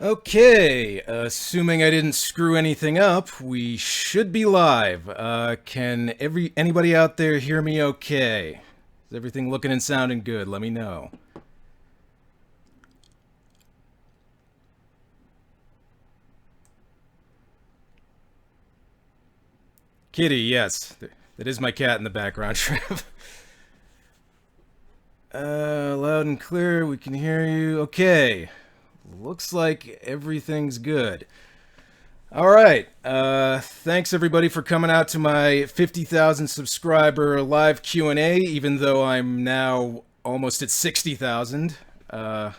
Okay, assuming I didn't screw anything up, we should be live. Can anybody out there hear me okay? Is everything looking and sounding good? Let me know. Kitty, yes. That is my cat in the background, Trev. Loud and clear, we can hear you. Okay. Looks like everything's good. All right. Thanks everybody for coming out to my 50,000 subscriber live Q&A, even though I'm now almost at 60,000. What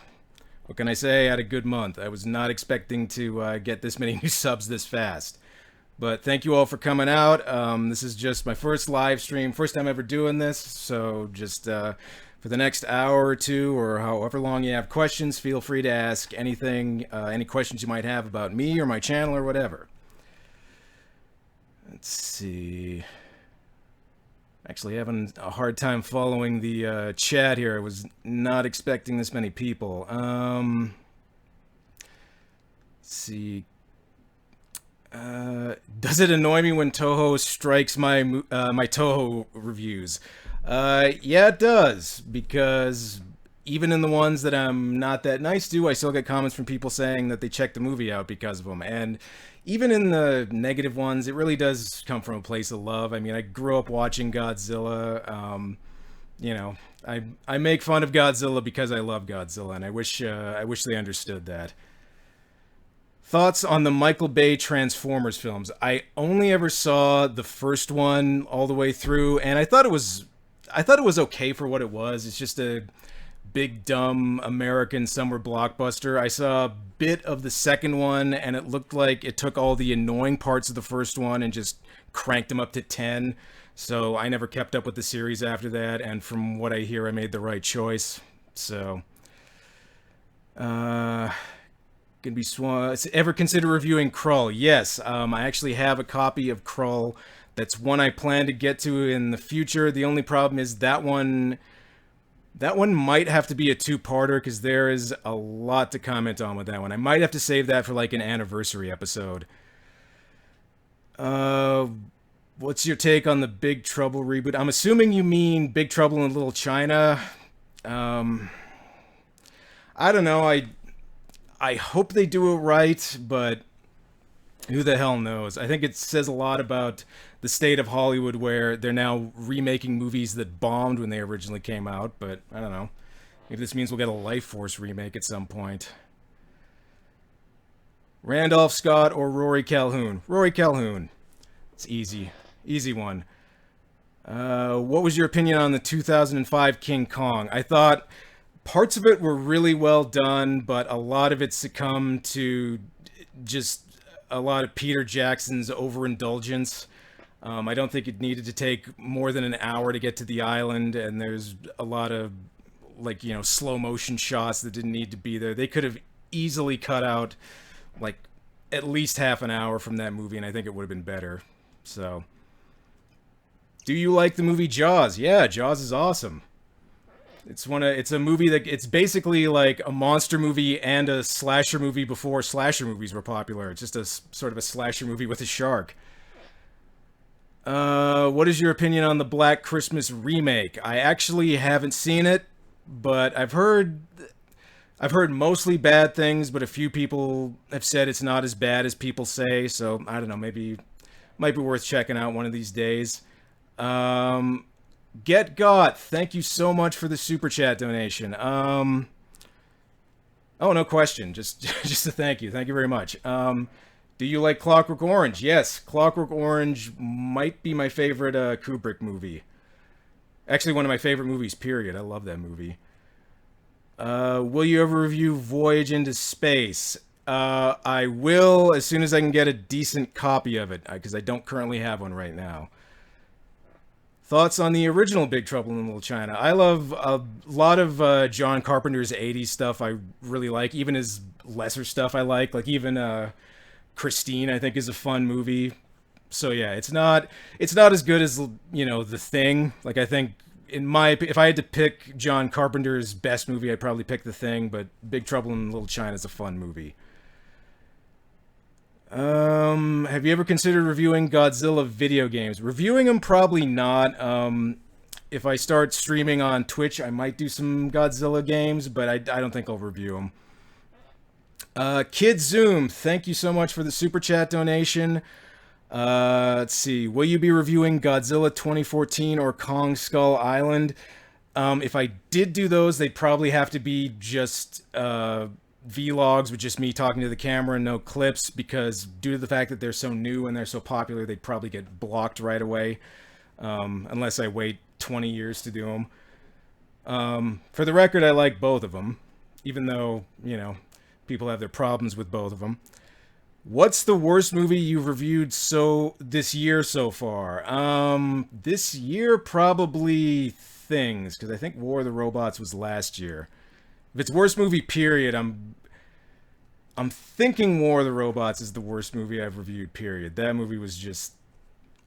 can I say? I had a good month. I was not expecting to get this many new subs this fast. But thank you all for coming out. This is just my first live stream, first time ever doing this. So just for the next hour or two, or however long you have questions, feel free to ask anything, any questions you might have about me or my channel or whatever. Let's see. Actually having a hard time following the chat here. I was not expecting this many people. Let's see. Does it annoy me when Toho strikes my my Toho reviews? Yeah, it does, because even in the ones that I'm not that nice to, I still get comments from people saying that they checked the movie out because of them. And even in the negative ones, it really does come from a place of love. I mean, I grew up watching Godzilla. You know, I make fun of Godzilla because I love Godzilla, and I wish they understood that. Thoughts on the Michael Bay Transformers films? I only ever saw the first one all the way through, and I thought it was okay for what it was. It's just a big dumb American summer blockbuster. I saw a bit of the second one, and it looked like it took all the annoying parts of the first one and just cranked them up to 10. So I never kept up with the series after that, and from what I hear, I made the right choice. So gonna be ever consider reviewing Krull? Yes, I actually have a copy of Krull. That's one I plan to get to in the future. The only problem is that one might have to be a two-parter, because there is a lot to comment on with that one. I might have to save that for like an anniversary episode. What's your take on the Big Trouble reboot? I'm assuming you mean Big Trouble in Little China. I don't know. I hope they do it right, but who the hell knows? I think it says a lot about the state of Hollywood, where they're now remaking movies that bombed when they originally came out, but I don't know. Maybe this means we'll get a Life Force remake at some point. Randolph Scott or Rory Calhoun? Rory Calhoun. It's easy. Easy one. What was your opinion on the 2005 King Kong? I thought parts of it were really well done, but a lot of it succumbed to just a lot of Peter Jackson's overindulgence. I don't think it needed to take more than an hour to get to the island, and there's a lot of, like, you know, slow motion shots that didn't need to be there. They could have easily cut out like at least half an hour from that movie, and I think it would have been better. So, do you like the movie Jaws? Yeah, Jaws is awesome. It's a movie that it's basically like a monster movie and a slasher movie before slasher movies were popular. It's just a sort of a slasher movie with a shark. What is your opinion on the Black Christmas remake? I actually haven't seen it, but I've heard mostly bad things, but a few people have said it's not as bad as people say. So I don't know, maybe might be worth checking out one of these days. Get Got, thank you so much for the super chat donation. Oh, no question. Just just a thank you. Thank you very much. Do you like Clockwork Orange? Yes, Clockwork Orange might be my favorite Kubrick movie. Actually, one of my favorite movies, period. I love that movie. Will you ever review Voyage into Space? I will, as soon as I can get a decent copy of it, because I don't currently have one right now. Thoughts on the original Big Trouble in Little China? I love a lot of John Carpenter's 80s stuff I really like. Even his lesser stuff I like. Like even Christine, I think, is a fun movie. So yeah, it's not as good as, you know, The Thing. Like, I think if I had to pick John Carpenter's best movie, I'd probably pick The Thing, but Big Trouble in Little China is a fun movie. Have you ever considered reviewing Godzilla video games? Reviewing them, probably not. If I start streaming on Twitch, I might do some Godzilla games, but I don't think I'll review them. Kid Zoom, thank you so much for the super chat donation. Let's see. Will you be reviewing Godzilla 2014 or Kong Skull Island? If I did do those, they'd probably have to be just vlogs with just me talking to the camera and no clips, because due to the fact that they're so new and they're so popular, they'd probably get blocked right away, unless I wait 20 years to do them. For the record, I like both of them, even though, you know, people have their problems with both of them. What's the worst movie you've reviewed this year so far? This year, probably Things, because I think War of the Robots was last year. If it's worst movie period, I'm thinking War of the Robots is the worst movie I've reviewed period. That movie was just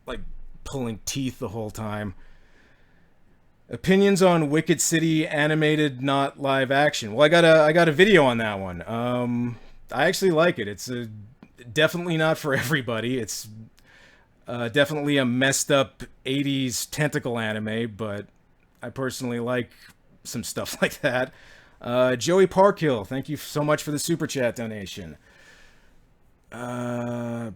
like pulling teeth the whole time. Opinions on Wicked City animated, not live action. Well, I got a video on that one. I actually like it. It's definitely not for everybody. It's definitely a messed up 80s tentacle anime, but I personally like some stuff like that. Joey Parkhill, thank you so much for the super chat donation. Are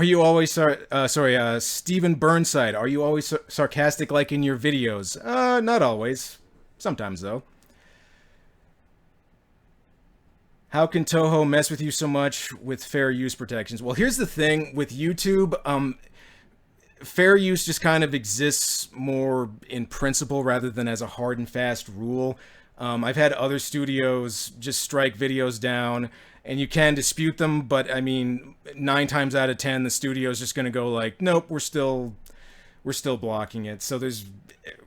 you always Steven Burnside, are you always sarcastic like in your videos? Not always. Sometimes, though. How can Toho mess with you so much with fair use protections? Well, here's the thing with YouTube. Fair use just kind of exists more in principle rather than as a hard and fast rule. I've had other studios just strike videos down, and you can dispute them, but I mean, 9 times out of 10, the studio's just going to go like, nope, we're still blocking it. So there's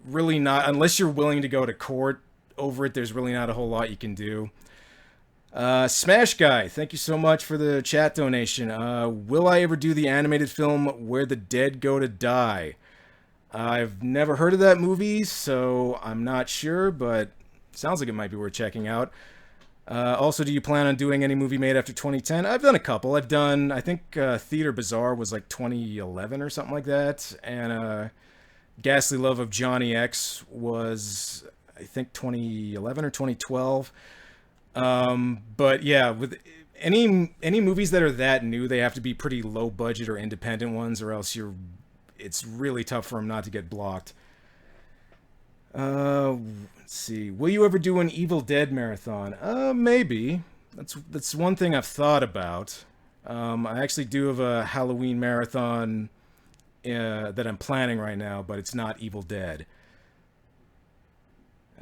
really not, unless you're willing to go to court over it, there's really not a whole lot you can do. Smash Guy, thank you so much for the chat donation. Will I ever do the animated film Where the Dead Go to Die? I've never heard of that movie, so I'm not sure, but sounds like it might be worth checking out. Also, do you plan on doing any movie made after 2010? I've done a couple. I've done, I think, Theater Bazaar was like 2011 or something like that, and Ghastly Love of Johnny X was, I think, 2011 or 2012. But yeah, with any movies that are that new, they have to be pretty low budget or independent ones, or else it's really tough for them not to get blocked. Let's see. Will you ever do an Evil Dead marathon? Maybe. That's one thing I've thought about. I actually do have a Halloween marathon that I'm planning right now, but it's not Evil Dead.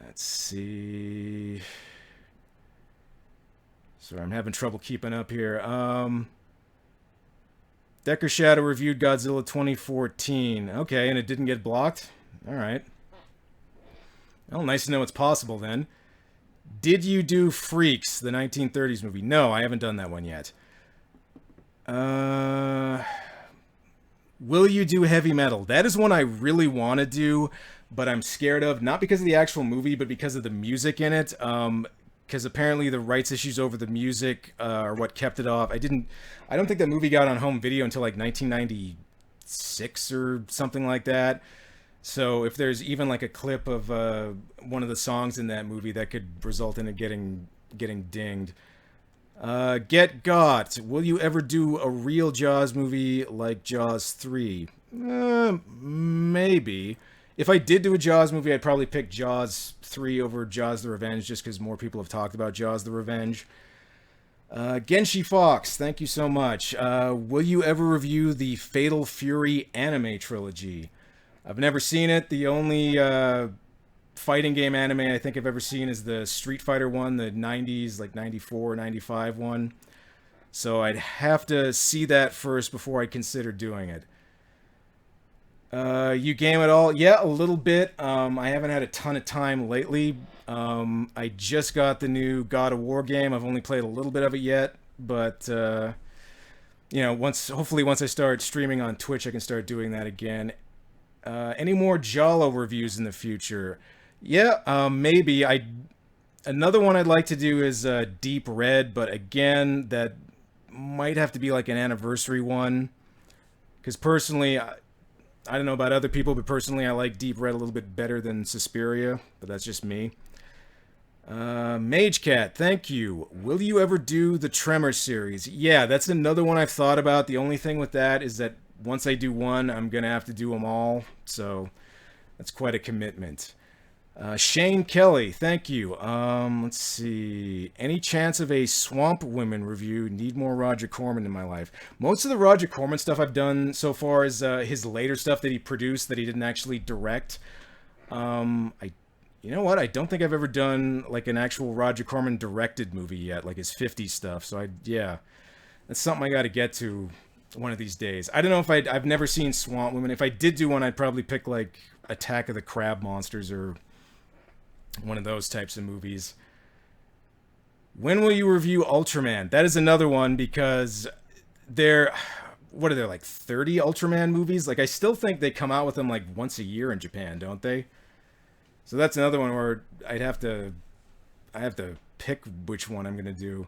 Let's see. Sorry, I'm having trouble keeping up here. Decker Shadow reviewed Godzilla 2014. Okay, and it didn't get blocked? Alright. Well, nice to know it's possible then. Did you do Freaks, the 1930s movie? No, I haven't done that one yet. Will you do Heavy Metal? That is one I really want to do, but I'm scared of, not because of the actual movie, but because of the music in it. Because apparently the rights issues over the music are what kept it off. I don't think that movie got on home video until like 1996 or something like that. So if there's even like a clip of one of the songs in that movie, that could result in it getting dinged. Get Got. Will you ever do a real Jaws movie like Jaws 3? Maybe. If I did do a Jaws movie, I'd probably pick Jaws 3 over Jaws the Revenge, just because more people have talked about Jaws the Revenge. Genshi Fox, thank you so much. Will you ever review the Fatal Fury anime trilogy? I've never seen it. The only fighting game anime I think I've ever seen is the Street Fighter one, the 90s, like 94 or 95 one. So I'd have to see that first before I consider doing it. You game at all? Yeah, a little bit. I haven't had a ton of time lately. I just got the new God of War game. I've only played a little bit of it yet, but you know, hopefully once I start streaming on Twitch, I can start doing that again. Any more Jalo reviews in the future? Yeah, maybe. Another one I'd like to do is Deep Red, but again, that might have to be like an anniversary one. Because personally, I don't know about other people, but personally, I like Deep Red a little bit better than Suspiria, but that's just me. Mage Cat, thank you. Will you ever do the Tremor series? Yeah, that's another one I've thought about. The only thing with that is that once I do one, I'm gonna have to do them all. So that's quite a commitment. Shane Kelly, thank you. Let's see. Any chance of a Swamp Women review? Need more Roger Corman in my life. Most of the Roger Corman stuff I've done so far is his later stuff that he produced that he didn't actually direct. I, you know what? I don't think I've ever done like an actual Roger Corman directed movie yet, like his '50s stuff. So yeah, that's something I got to get to one of these days. I don't know if I've never seen Swamp Women. If I did do one, I'd probably pick like Attack of the Crab Monsters or one of those types of movies. When will you review Ultraman? That is another one because they're, what are there, like 30 Ultraman movies? Like I still think they come out with them like once a year in Japan, don't they? So that's another one where I have to pick which one I'm gonna do.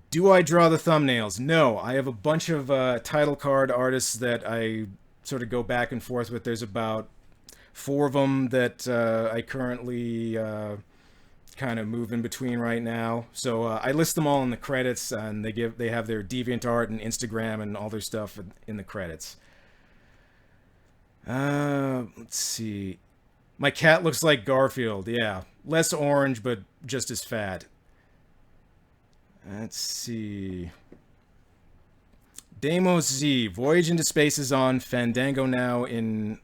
Do I draw the thumbnails? No, I have a bunch of title card artists that I sort of go back and forth with. There's about four of them that I currently kind of move in between right now. So I list them all in the credits, and they have their DeviantArt and Instagram and all their stuff in the credits. Let's see. My cat looks like Garfield. Yeah, less orange, but just as fat. Let's see. Deimos Z. Voyage into Space is on Fandango now in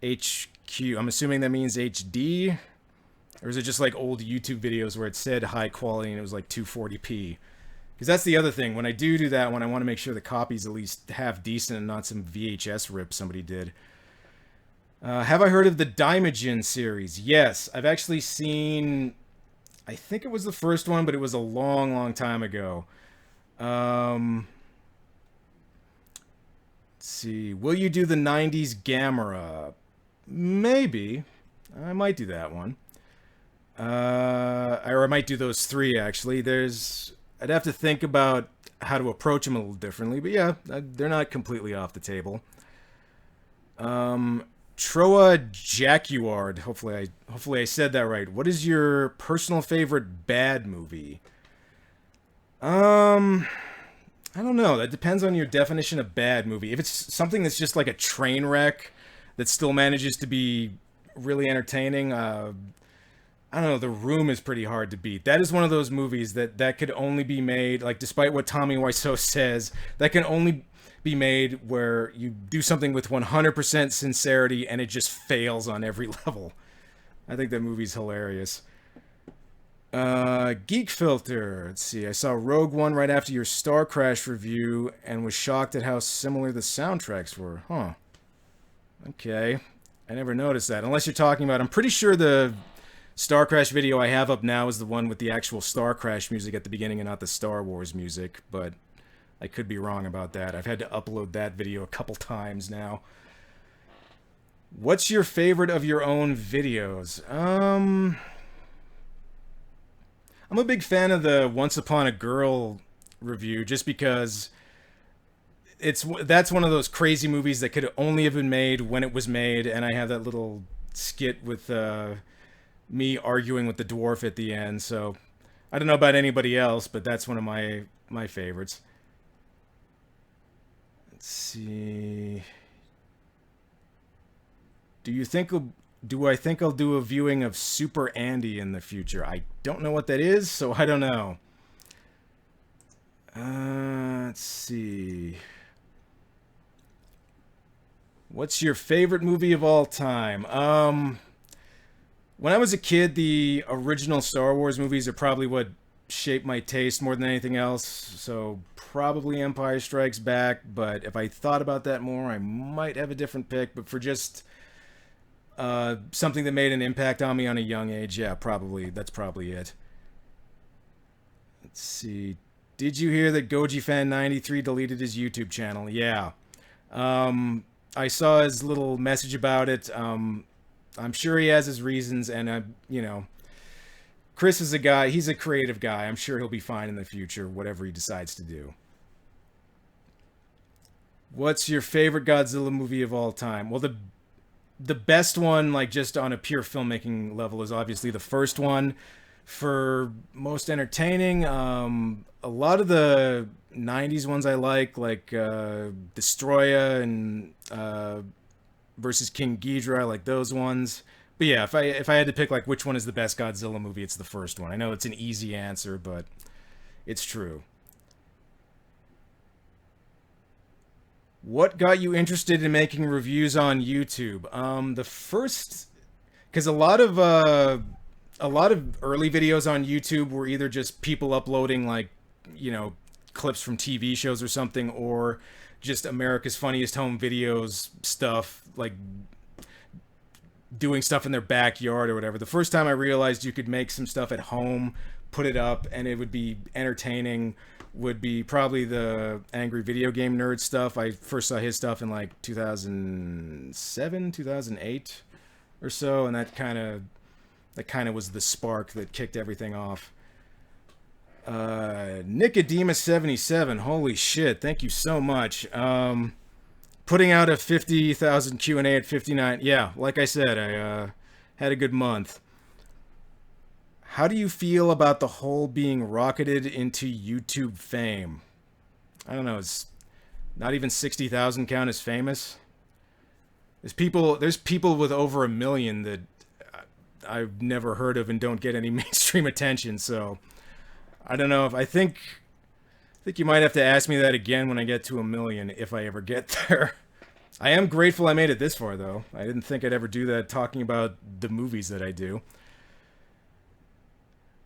HQ. I'm assuming that means HD? Or is it just like old YouTube videos where it said high quality and it was like 240p? Because that's the other thing. When I do that one, I want to make sure the copy's at least half decent and not some VHS rip somebody did. Have I heard of the Daimajin series? Yes. I've actually seen... I think it was the first one, but it was a long, long time ago. Let's see. Will you do the 90s Gamera? Maybe. I might do that one. Or I might do those three, actually. I'd have to think about how to approach them a little differently, but yeah, they're not completely off the table. Troa Jacuard. Hopefully I said that right. What is your personal favorite bad movie? I don't know. That depends on your definition of bad movie. If it's something that's just like a train wreck that still manages to be really entertaining, I don't know. The Room is pretty hard to beat. That is one of those movies that could only be made, like despite what Tommy Wiseau says, that can only be made where you do something with 100% sincerity and it just fails on every level. I think that movie's hilarious. Geek Filter. Let's see. I saw Rogue One right after your Star Crash review and was shocked at how similar the soundtracks were. Huh. Okay. I never noticed that. Unless you're talking about... I'm pretty sure the Star Crash video I have up now is the one with the actual Star Crash music at the beginning and not the Star Wars music, but I could be wrong about that. I've had to upload that video a couple times now. What's your favorite of your own videos? I'm a big fan of the Once Upon a Girl review just because that's one of those crazy movies that could only have been made when it was made, and I have that little skit with me arguing with the dwarf at the end, so I don't know about anybody else, but that's one of my favorites. Let's see. Do I think I'll do a viewing of Super Andy in the future? I don't know what that is, so I don't know. Let's see. What's your favorite movie of all time? When I was a kid, the original Star Wars movies are probably what shaped my taste more than anything else. So probably Empire Strikes Back. But if I thought about that more, I might have a different pick. But for just something that made an impact on me on a young age, yeah, that's probably it. Let's see. Did you hear that GojiFan93 deleted his YouTube channel? Yeah. I saw his little message about it. I'm sure he has his reasons, and Chris is a guy, he's a creative guy. I'm sure he'll be fine in the future, whatever he decides to do. What's your favorite Godzilla movie of all time? Well, the best one, like just on a pure filmmaking level, is obviously the first one. For most entertaining, a lot of the '90s ones I like Destroya and versus King Ghidorah. I like those ones. But yeah, if I had to pick like which one is the best Godzilla movie, it's the first one. I know it's an easy answer, but it's true. What got you interested in making reviews on YouTube? The first, because a lot of early videos on YouTube were either just people uploading like, you know, clips from TV shows or something, or just America's Funniest Home Videos stuff, like doing stuff in their backyard or whatever. The first time I realized you could make some stuff at home, put it up, and it would be entertaining would be probably the Angry Video Game Nerd stuff. I first saw his stuff in like 2007, 2008 or so, and that kind of was the spark that kicked everything off. Nicodemus77, holy shit, thank you so much. Putting out a 50,000 Q&A at 59. Yeah, like I said, I had a good month. How do you feel about the whole being rocketed into YouTube fame? I don't know, it's not even 60,000 count as famous. There's people with over 1 million that I've never heard of and don't get any mainstream attention, so I don't know. If I think you might have to ask me that again when I get to 1 million, if I ever get there. I am grateful I made it this far, though. I didn't think I'd ever do that talking about the movies that I do.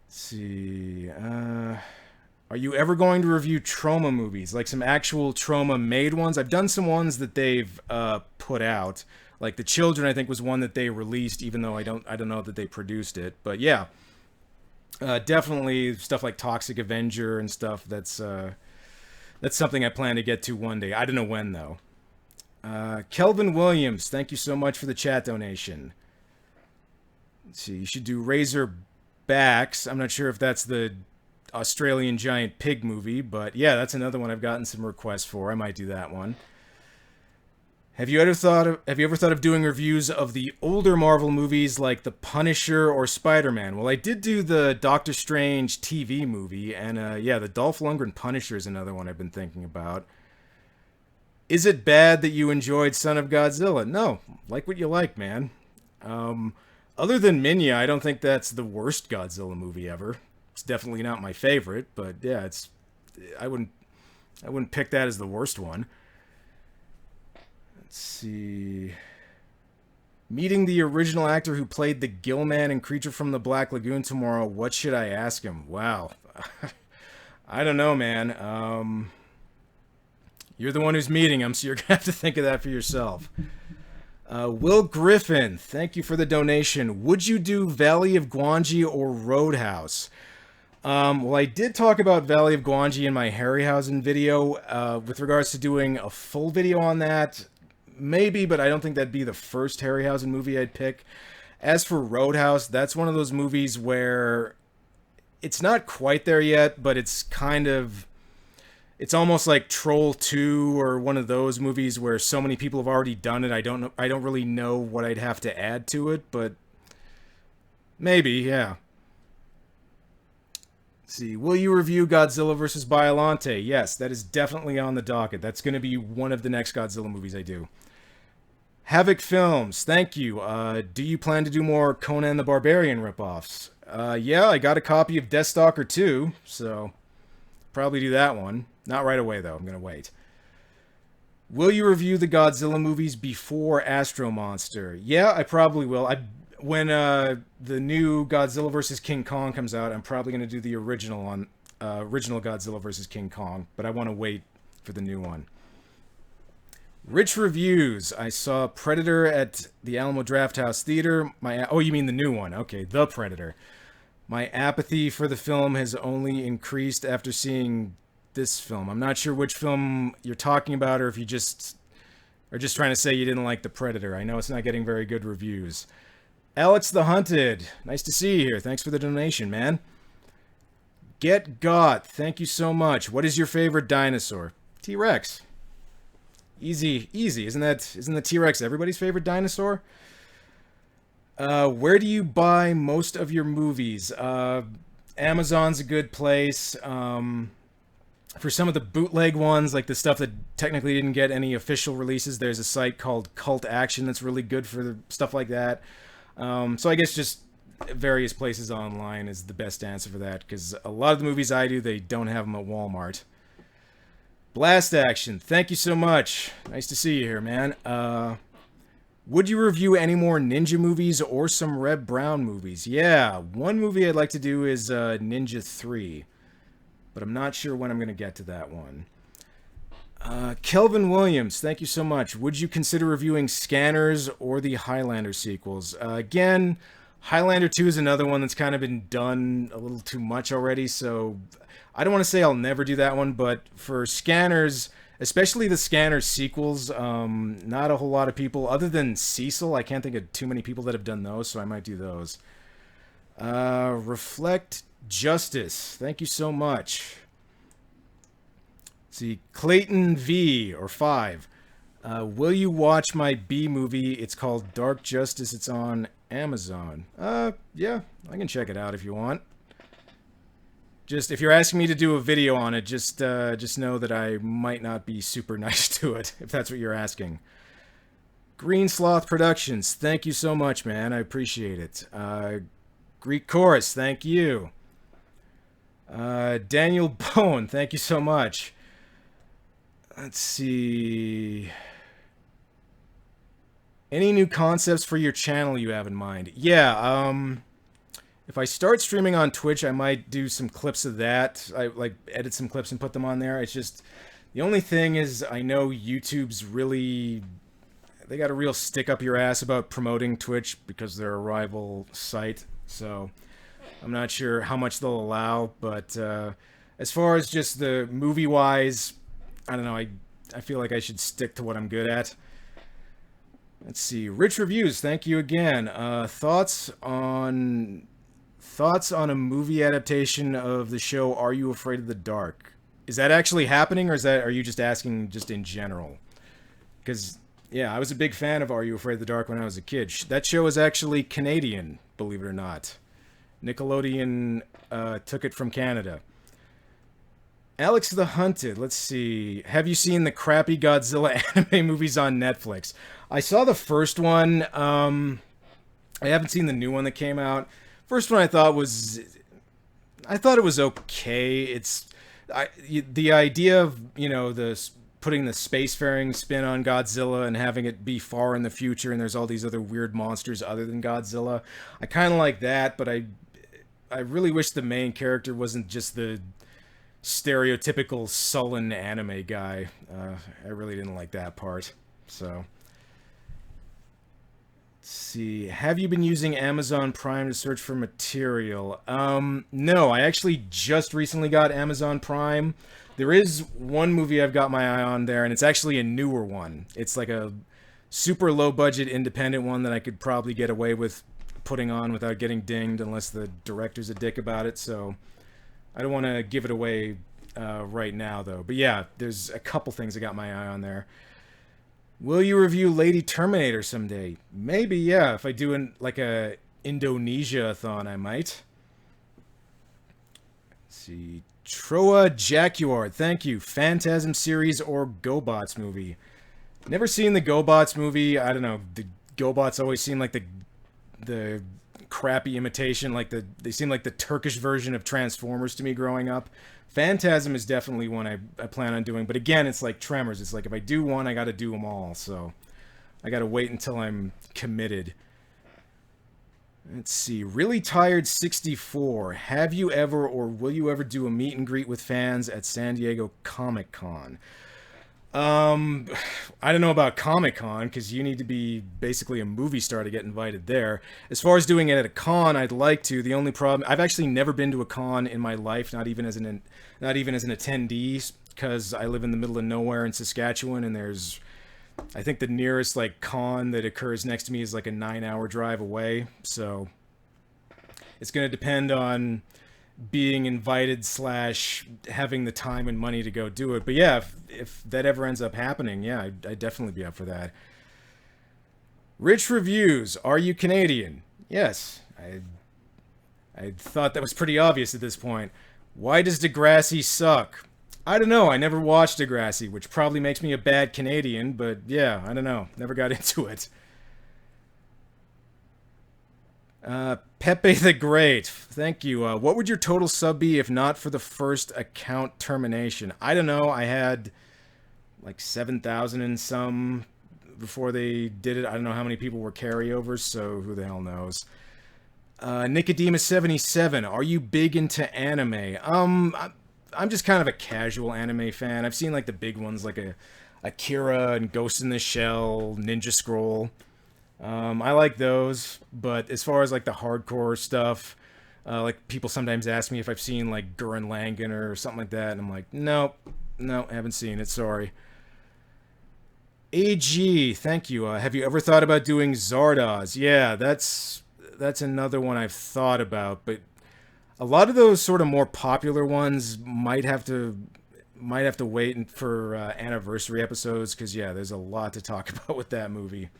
Let's see. Are you ever going to review trauma movies, like some actual trauma made ones? I've done some ones that they've put out. Like The Children, I think, was one that they released, even though I don't know that they produced it. But yeah, definitely stuff like Toxic Avenger and stuff. That's something I plan to get to one day. I don't know when though. Kelvin Williams, thank you so much for the chat donation. Let's see, you should do Razorbacks. I'm not sure if that's the Australian giant pig movie, but yeah, that's another one I've gotten some requests for. I might do that one. Have you ever thought of doing reviews of the older Marvel movies like The Punisher or Spider-Man? Well, I did do the Doctor Strange TV movie, and yeah, the Dolph Lundgren Punisher is another one I've been thinking about. Is it bad that you enjoyed Son of Godzilla? No, like what you like, man. Other than Minya, I don't think that's the worst Godzilla movie ever. It's definitely not my favorite, but yeah, I wouldn't pick that as the worst one. Let's see. Meeting the original actor who played the Gill Man in Creature from the Black Lagoon tomorrow. What should I ask him? Wow. I don't know, man. You're the one who's meeting him, so you're going to have to think of that for yourself. Will Griffin, thank you for the donation. Would you do Valley of Gwangi or Roadhouse? Well, I did talk about Valley of Gwangi in my Harryhausen video. With regards to doing a full video on that, maybe, but I don't think that'd be the first Harryhausen movie I'd pick. As for Roadhouse, that's one of those movies where it's not quite there yet, but it's almost like Troll 2 or one of those movies where so many people have already done it. I don't really know what I'd have to add to it, but maybe, yeah. Let's see, will you review Godzilla vs. Biollante? Yes, that is definitely on the docket. That's going to be one of the next Godzilla movies I do. Havoc Films, thank you. Do you plan to do more Conan the Barbarian ripoffs? Yeah, I got a copy of Deathstalker 2, so probably do that one. Not right away, though. I'm going to wait. Will you review the Godzilla movies before Astro Monster? Yeah, I probably will. When the new Godzilla vs. King Kong comes out, I'm probably going to do the original Godzilla vs. King Kong, but I want to wait for the new one. Rich reviews. I saw Predator at the Alamo Drafthouse Theater. Oh, you mean the new one? Okay, The Predator. My apathy for the film has only increased after seeing this film. I'm not sure which film you're talking about, or if you just are just trying to say you didn't like The Predator. I know it's not getting very good reviews. Alex the Hunted, nice to see you here. Thanks for the donation, man. Get Got, thank you so much. What is your favorite dinosaur? T-Rex. Easy, easy. Isn't the T-Rex everybody's favorite dinosaur? Where do you buy most of your movies? Amazon's a good place. For some of the bootleg ones, like the stuff that technically didn't get any official releases, there's a site called Cult Action that's really good for stuff like that. So I guess just various places online is the best answer for that, because a lot of the movies I do, they don't have them at Walmart. Blast Action, thank you so much. Nice to see you here, man. Would you review any more Ninja movies or some Reb Brown movies? Yeah, one movie I'd like to do is Ninja 3, but I'm not sure when I'm going to get to that one. Kelvin Williams, thank you so much. Would you consider reviewing Scanners or the Highlander sequels? Again, Highlander 2 is another one that's kind of been done a little too much already, so I don't want to say I'll never do that one, but for Scanners, especially the Scanners sequels, not a whole lot of people, other than Cecil, I can't think of too many people that have done those, so I might do those. Reflect Justice, thank you so much. See, Clayton V, or 5. Will you watch my B movie? It's called Dark Justice. It's on Amazon. Yeah, I can check it out if you want. Just, if you're asking me to do a video on it, just know that I might not be super nice to it, if that's what you're asking. Green Sloth Productions, thank you so much, man. I appreciate it. Greek Chorus, thank you. Daniel Bone, thank you so much. Let's see. Any new concepts for your channel you have in mind? Yeah, if I start streaming on Twitch, I might do some clips of that. I like edit some clips and put them on there. It's just, the only thing is, I know YouTube's really, they got a real stick up your ass about promoting Twitch because they're a rival site. So I'm not sure how much they'll allow, but as far as just the movie-wise, I don't know, I feel like I should stick to what I'm good at. Let's see. Rich Reviews, thank you again. Thoughts on a movie adaptation of the show Are You Afraid of the Dark? Is that actually happening, or are you just asking just in general? Because, yeah, I was a big fan of Are You Afraid of the Dark when I was a kid. That show is actually Canadian, believe it or not. Nickelodeon took it from Canada. Alex the Hunted, let's see. Have you seen the crappy Godzilla anime movies on Netflix? I saw the first one. I haven't seen the new one that came out. First one I thought it was okay. The idea of, you know, putting the spacefaring spin on Godzilla and having it be far in the future and there's all these other weird monsters other than Godzilla. I kind of like that, but I really wish the main character wasn't just the stereotypical sullen anime guy. I really didn't like that part. So, let's see. Have you been using Amazon Prime to search for material? No, I actually just recently got Amazon Prime. There is one movie I've got my eye on there, and it's actually a newer one. It's like a super low budget independent one that I could probably get away with putting on without getting dinged, unless the director's a dick about it. So I don't want to give it away right now, though. But yeah, there's a couple things I got my eye on there. Will you review Lady Terminator someday? Maybe, yeah. If I do like a Indonesia-a-thon, I might. Let's see. Troa Jaguar, thank you. Phantasm series or GoBots movie? Never seen the GoBots movie. I don't know. The GoBots always seem like the crappy imitation, like they seem like the Turkish version of Transformers to me growing up. Phantasm is definitely one I plan on doing, but again, it's like Tremors. It's like if I do one, I got to do them all, so I got to wait until I'm committed. Let's see. Really Tired 64. Have you ever or will you ever do a meet and greet with fans at San Diego Comic-Con? I don't know about Comic-Con, because you need to be basically a movie star to get invited there. As far as doing it at a con, I'd like to. The only problem, I've actually never been to a con in my life, not even as an attendee, because I live in the middle of nowhere in Saskatchewan, and there's I think the nearest like con that occurs next to me is like a 9-hour drive away. So it's going to depend on being invited slash having the time and money to go do it. But yeah, if that ever ends up happening, yeah, I'd definitely be up for that. Rich reviews. Are you Canadian? Yes. I thought that was pretty obvious at this point. Why does Degrassi suck? I don't know. I never watched Degrassi, which probably makes me a bad Canadian, but yeah, I don't know. Never got into it. Pepe the Great. Thank you. What would your total sub be if not for the first account termination? I don't know. I had like 7,000 and some before they did it. I don't know how many people were carryovers, so who the hell knows. Nicodemus77, are you big into anime? I'm just kind of a casual anime fan. I've seen like the big ones like Akira and Ghost in the Shell, Ninja Scroll. I like those, but as far as like the hardcore stuff, like people sometimes ask me if I've seen like Gurren Lagann or something like that, and I'm like, nope, no, haven't seen it, sorry. AG, thank you. Have you ever thought about doing Zardoz? Yeah, that's another one I've thought about, but a lot of those sort of more popular ones might have to wait for anniversary episodes because yeah, there's a lot to talk about with that movie.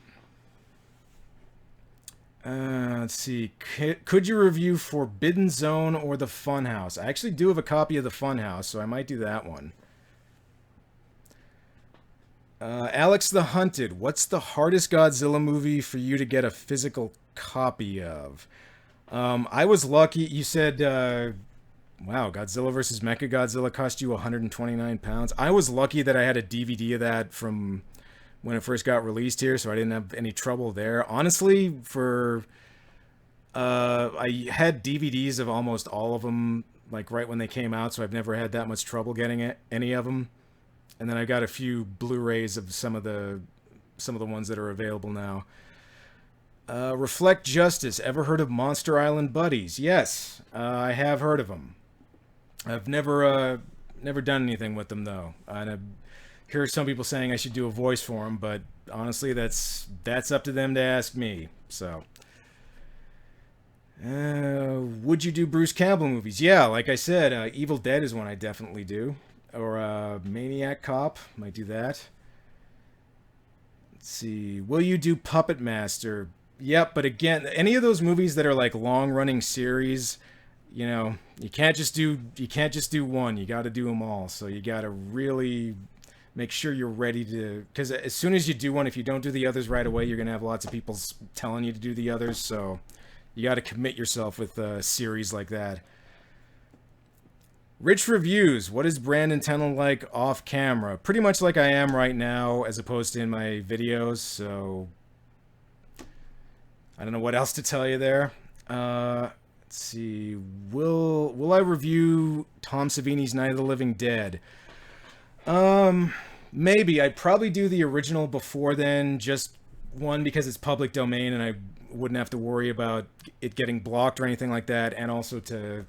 Let's see. Could you review Forbidden Zone or The Funhouse? I actually do have a copy of The Funhouse, so I might do that one. Alex the Hunted. What's the hardest Godzilla movie for you to get a physical copy of? I was lucky. You said, wow, Godzilla vs. Mechagodzilla cost you 129 pounds. I was lucky that I had a DVD of that from when it first got released here, so I didn't have any trouble there. Honestly, I had DVDs of almost all of them, like right when they came out, so I've never had that much trouble getting any of them. And then I got a few Blu-rays of some of the ones that are available now. Reflect Justice. Ever heard of Monster Island Buddies? Yes, I have heard of them. I've never done anything with them though. And I hear some people saying I should do a voice for them, but honestly, that's up to them to ask me. So, would you do Bruce Campbell movies? Yeah, like I said, Evil Dead is one I definitely do. Or Maniac Cop, might do that. Let's see. Will you do Puppet Master? Yep, but again, any of those movies that are like long-running series, you know, you can't just do one. You got to do them all. So you got to really make sure you're ready to, because as soon as you do one, if you don't do the others right away, you're gonna have lots of people telling you to do the others. So you got to commit yourself with a series like that. Rich reviews. What is Brandon Tenold like off camera? Pretty much like I am right now, as opposed to in my videos. So I don't know what else to tell you there. Let's see. Will I review Tom Savini's Night of the Living Dead? Maybe. I'd probably do the original before then. Just one, because it's public domain and I wouldn't have to worry about it getting blocked or anything like that, and also to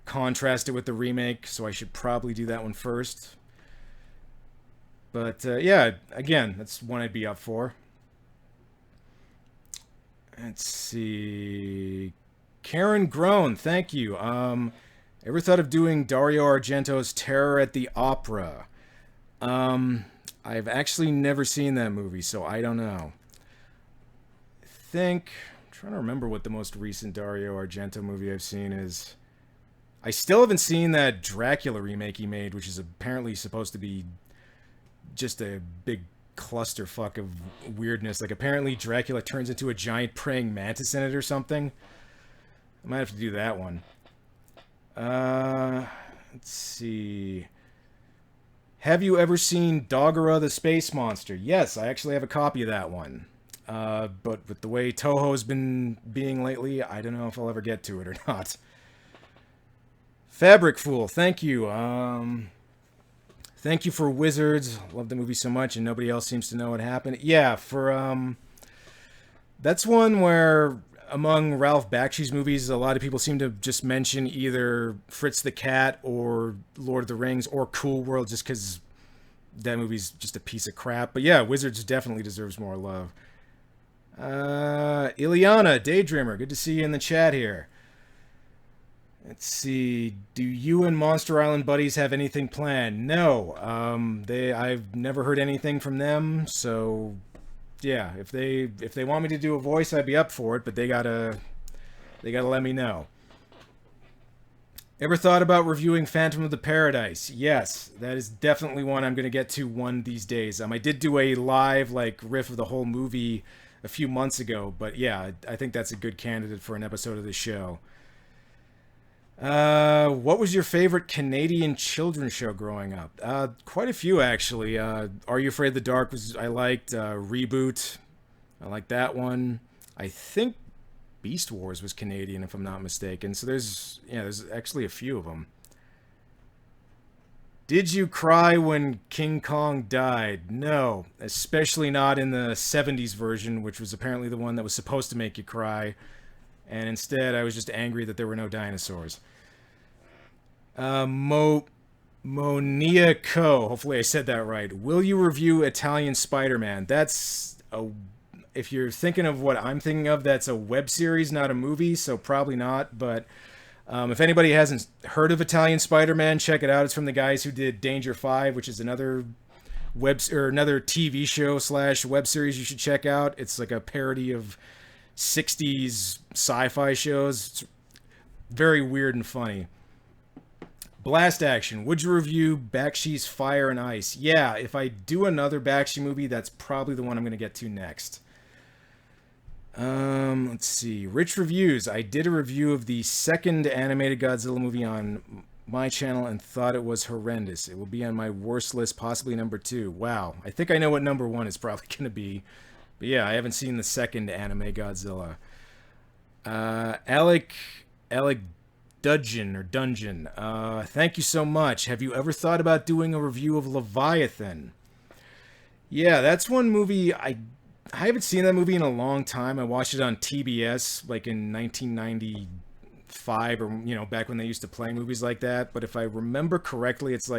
contrast it with the remake, so I should probably do that one first. But yeah, again, that's one I'd be up for. Let's see. Karen Groan, thank you. Ever thought of doing Dario Argento's Terror at the Opera? I've actually never seen that movie, so I don't know. I'm trying to remember what the most recent Dario Argento movie I've seen is. I still haven't seen that Dracula remake he made, which is apparently supposed to be just a big clusterfuck of weirdness. Like, apparently Dracula turns into a giant praying mantis in it or something. I might have to do that one. Let's see. Have you ever seen Dogora the Space Monster? Yes, I actually have a copy of that one. But with the way Toho's been being lately, I don't know if I'll ever get to it or not. Fabric Fool, thank you. Thank you for Wizards. Love the movie so much, and nobody else seems to know what happened. Yeah, that's one where among Ralph Bakshi's movies, a lot of people seem to just mention either Fritz the Cat or Lord of the Rings or Cool World, just because that movie's just a piece of crap. But yeah, Wizards definitely deserves more love. Ileana, Daydreamer, good to see you in the chat here. Let's see. Do you and Monster Island buddies have anything planned? No. I've never heard anything from them. So, yeah, if they want me to do a voice, I'd be up for it. But they gotta let me know. Ever thought about reviewing Phantom of the Paradise? Yes, that is definitely one I'm gonna get to one these days. I did do a live riff of the whole movie a few months ago, but yeah, I think that's a good candidate for an episode of the show. What was your favorite Canadian children's show growing up? Quite a few actually. Are You Afraid of the Dark I liked. Reboot, I liked that one. I think Beast Wars was Canadian if I'm not mistaken. So there's actually a few of them. Did you cry when King Kong died? No, especially not in the 70s version, which was apparently the one that was supposed to make you cry. And instead, I was just angry that there were no dinosaurs. Monia Co. Hopefully I said that right. Will you review Italian Spider-Man? If you're thinking of what I'm thinking of, that's a web series, not a movie, so probably not. But if anybody hasn't heard of Italian Spider-Man, check it out. It's from the guys who did Danger 5, which is another another TV show / web series you should check out. It's like a parody of 60s sci-fi shows. It's very weird and funny. Blast Action. Would you review Bakshi's Fire and Ice? Yeah, if I do another Bakshi movie, that's probably the one I'm going to get to next. Let's see. Rich Reviews. I did a review of the second animated Godzilla movie on my channel and thought it was horrendous. It will be on my worst list, possibly number 2. Wow. I think I know what number 1 is probably going to be. But yeah, I haven't seen the second anime Godzilla. Alec Dungeon. Thank you so much. Have you ever thought about doing a review of Leviathan? Yeah, that's one movie I haven't seen that movie in a long time. I watched it on TBS like in 1995 or back when they used to play movies like that. But if I remember correctly, it's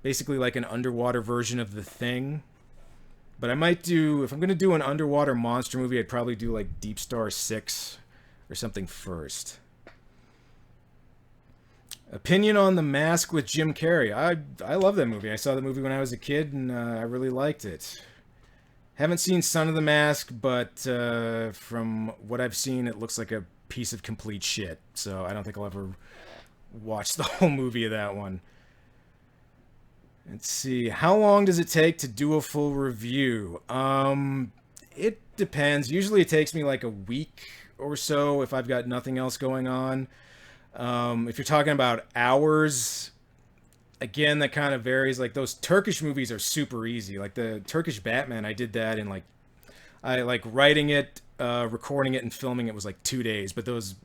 basically like an underwater version of The Thing. But if I'm going to do an underwater monster movie, I'd probably do like Deep Star 6 or something first. Opinion on The Mask with Jim Carrey. I love that movie. I saw the movie when I was a kid, and I really liked it. Haven't seen Son of the Mask, but from what I've seen, it looks like a piece of complete shit. So I don't think I'll ever watch the whole movie of that one. Let's see. How long does it take to do a full review? It depends. Usually it takes me like a week or so if I've got nothing else going on. If you're talking about hours, again, that kind of varies. Like those Turkish movies are super easy. Like the Turkish Batman, I did that in I writing it, recording it, and filming it was like 2 days. But those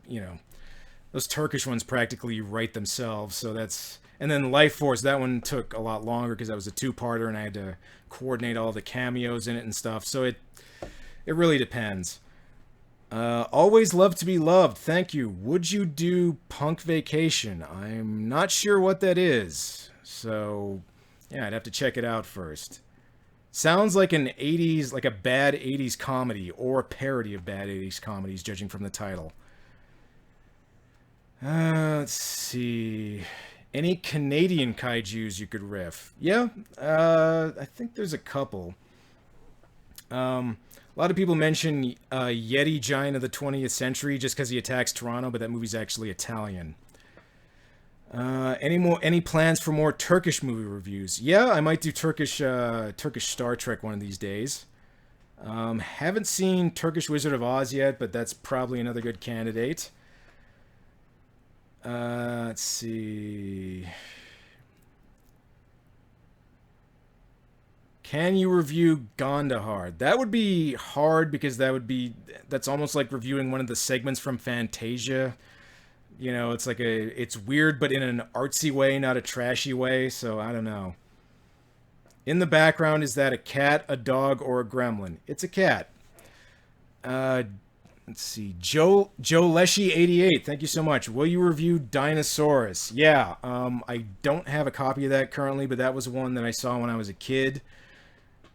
Turkish ones practically write themselves. So and then Life Force, that one took a lot longer because that was a 2-parter and I had to coordinate all the cameos in it and stuff. So it really depends. Always love to be loved. Thank you. Would you do Punk Vacation? I'm not sure what that is. So, yeah, I'd have to check it out first. Sounds like an 80s, like a bad 80s comedy or a parody of bad 80s comedies, judging from the title. Let's see. Any Canadian kaijus you could riff? Yeah, I think there's a couple. A lot of people mention Yeti Giant of the 20th Century just because he attacks Toronto, but that movie's actually Italian. Any plans for more Turkish movie reviews? Yeah, I might do Turkish Star Trek one of these days. Haven't seen Turkish Wizard of Oz yet, but that's probably another good candidate. Let's see. Can you review Gondahar? That would be hard because that's almost like reviewing one of the segments from Fantasia. It's weird, but in an artsy way, not a trashy way. So I don't know. In the background, is that a cat, a dog, or a gremlin? It's a cat. Let's see. Joe Leshy 88. Thank you so much. Will you review Dinosaurus? Yeah. I don't have a copy of that currently, but that was one that I saw when I was a kid.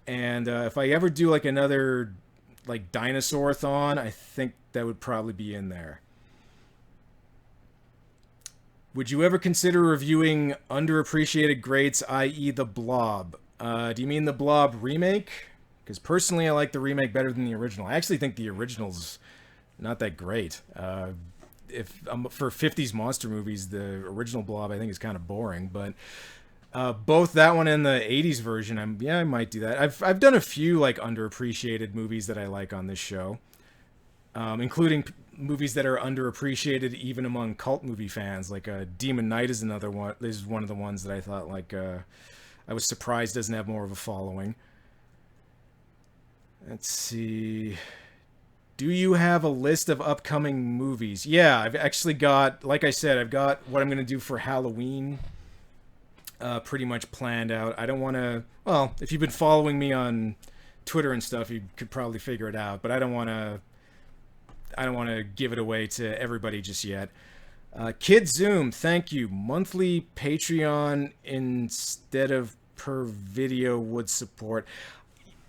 And if I ever do like another like dinosaur-thon, I think that would probably be in there. Would you ever consider reviewing underappreciated greats, i.e. The Blob? Do you mean The Blob remake? Because personally, I like the remake better than the original. I actually think the original's not that great. If for 50s monster movies, the original Blob I think is kind of boring. But both that one and the 80s version, I might do that. I've done a few like underappreciated movies that I like on this show, including movies that are underappreciated even among cult movie fans. Like Demon Knight is another one. This is one of the ones that I thought like I was surprised doesn't have more of a following. Let's see. Do you have a list of upcoming movies? Yeah, I've actually got, like I said, I've got what I'm going to do for Halloween pretty much planned out. I don't want to, well, if you've been following me on Twitter and stuff, you could probably figure it out, but I don't want to give it away to everybody just yet. Kid Zoom, thank you. Monthly Patreon instead of per video would support.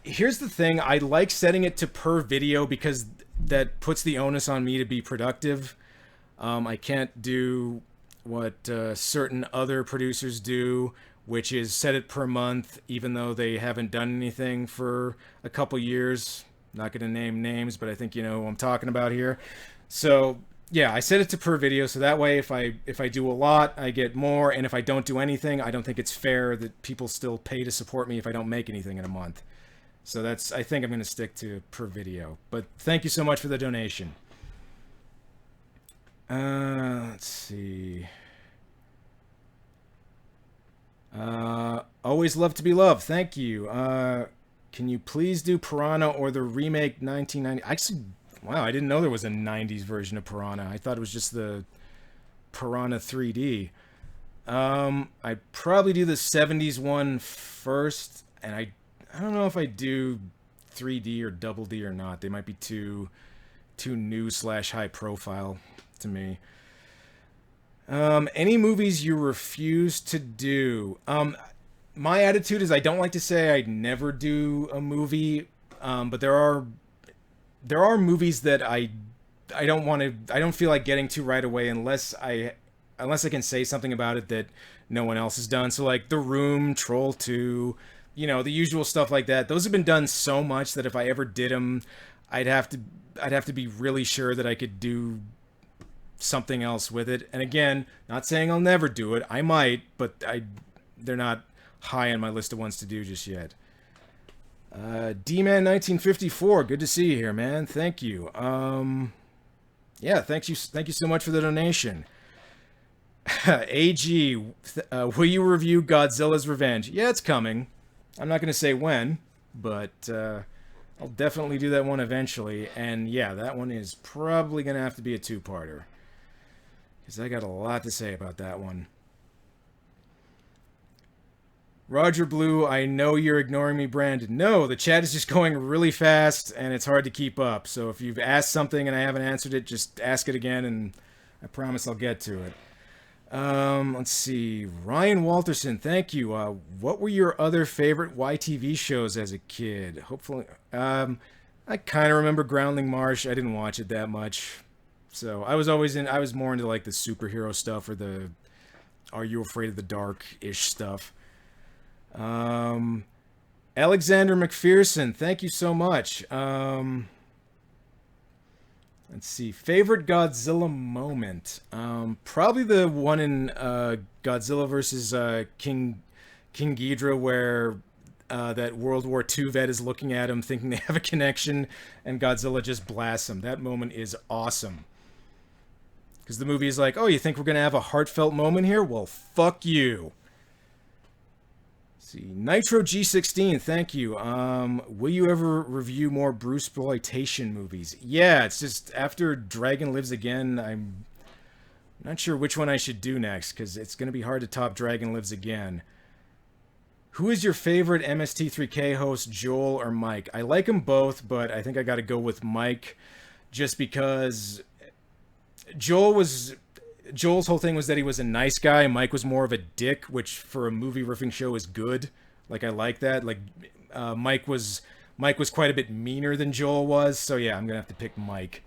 Here's the thing, I like setting it to per video because that puts the onus on me to be productive. I can't do what certain other producers do, which is set it per month, even though they haven't done anything for a couple years. Not going to name names, but I think you know who I'm talking about here. So yeah, I set it to per video, so that way if I do a lot, I get more, and if I don't do anything, I don't think it's fair that people still pay to support me if I don't make anything in a month. So that's, I think I'm going to stick to per video. But thank you so much for the donation. Let's see. Always love to be loved. Thank you. Can you please do Piranha or the remake 1990? Actually, wow, I didn't know there was a 90s version of Piranha. I thought it was just the Piranha 3D. I'd probably do the 70s one first, and I don't know if I do 3D or double D or not. They might be too new / high profile to me. Any movies you refuse to do? My attitude is I don't like to say I'd never do a movie, but there are movies that I don't feel like getting to right away unless I can say something about it that no one else has done. So like The Room, Troll 2, you know, the usual stuff like that. Those have been done so much that if I ever did them, I'd have to be really sure that I could do something else with it. And again, not saying I'll never do it. I might, but they're not high on my list of ones to do just yet. D-Man 1954, good to see you here, man. Thank you. Yeah, thank you so much for the donation. AG, will you review Godzilla's Revenge? Yeah, it's coming. I'm not going to say when, but I'll definitely do that one eventually. And yeah, that one is probably going to have to be a two-parter, because I got a lot to say about that one. Roger Blue, I know you're ignoring me, Brandon. No, the chat is just going really fast, and it's hard to keep up. So if you've asked something and I haven't answered it, just ask it again, and I promise I'll get to it. Let's see. Ryan Walterson, thank you. What were your other favorite YTV shows as a kid? Hopefully, I kind of remember Groundling Marsh. I didn't watch it that much. So I was more into like the superhero stuff or the Are You Afraid of the Dark-ish stuff. Alexander McPherson, thank you so much. Let's see. Favorite Godzilla moment? Probably the one in Godzilla versus King Ghidorah, where that World War II vet is looking at him, thinking they have a connection, and Godzilla just blasts him. That moment is awesome. Because the movie is like, oh, you think we're going to have a heartfelt moment here? Well, fuck you. Let's see. Nitro G16, thank you. Will you ever review more Bruceploitation movies? Yeah, it's just after Dragon Lives Again, I'm not sure which one I should do next, because it's going to be hard to top Dragon Lives Again. Who is your favorite MST3K host, Joel or Mike? I like them both, but I think I got to go with Mike, just because Joel's whole thing was that he was a nice guy. Mike was more of a dick, which for a movie riffing show is good. Like, I like that. Like, Mike was quite a bit meaner than Joel was. So yeah, I'm gonna have to pick Mike.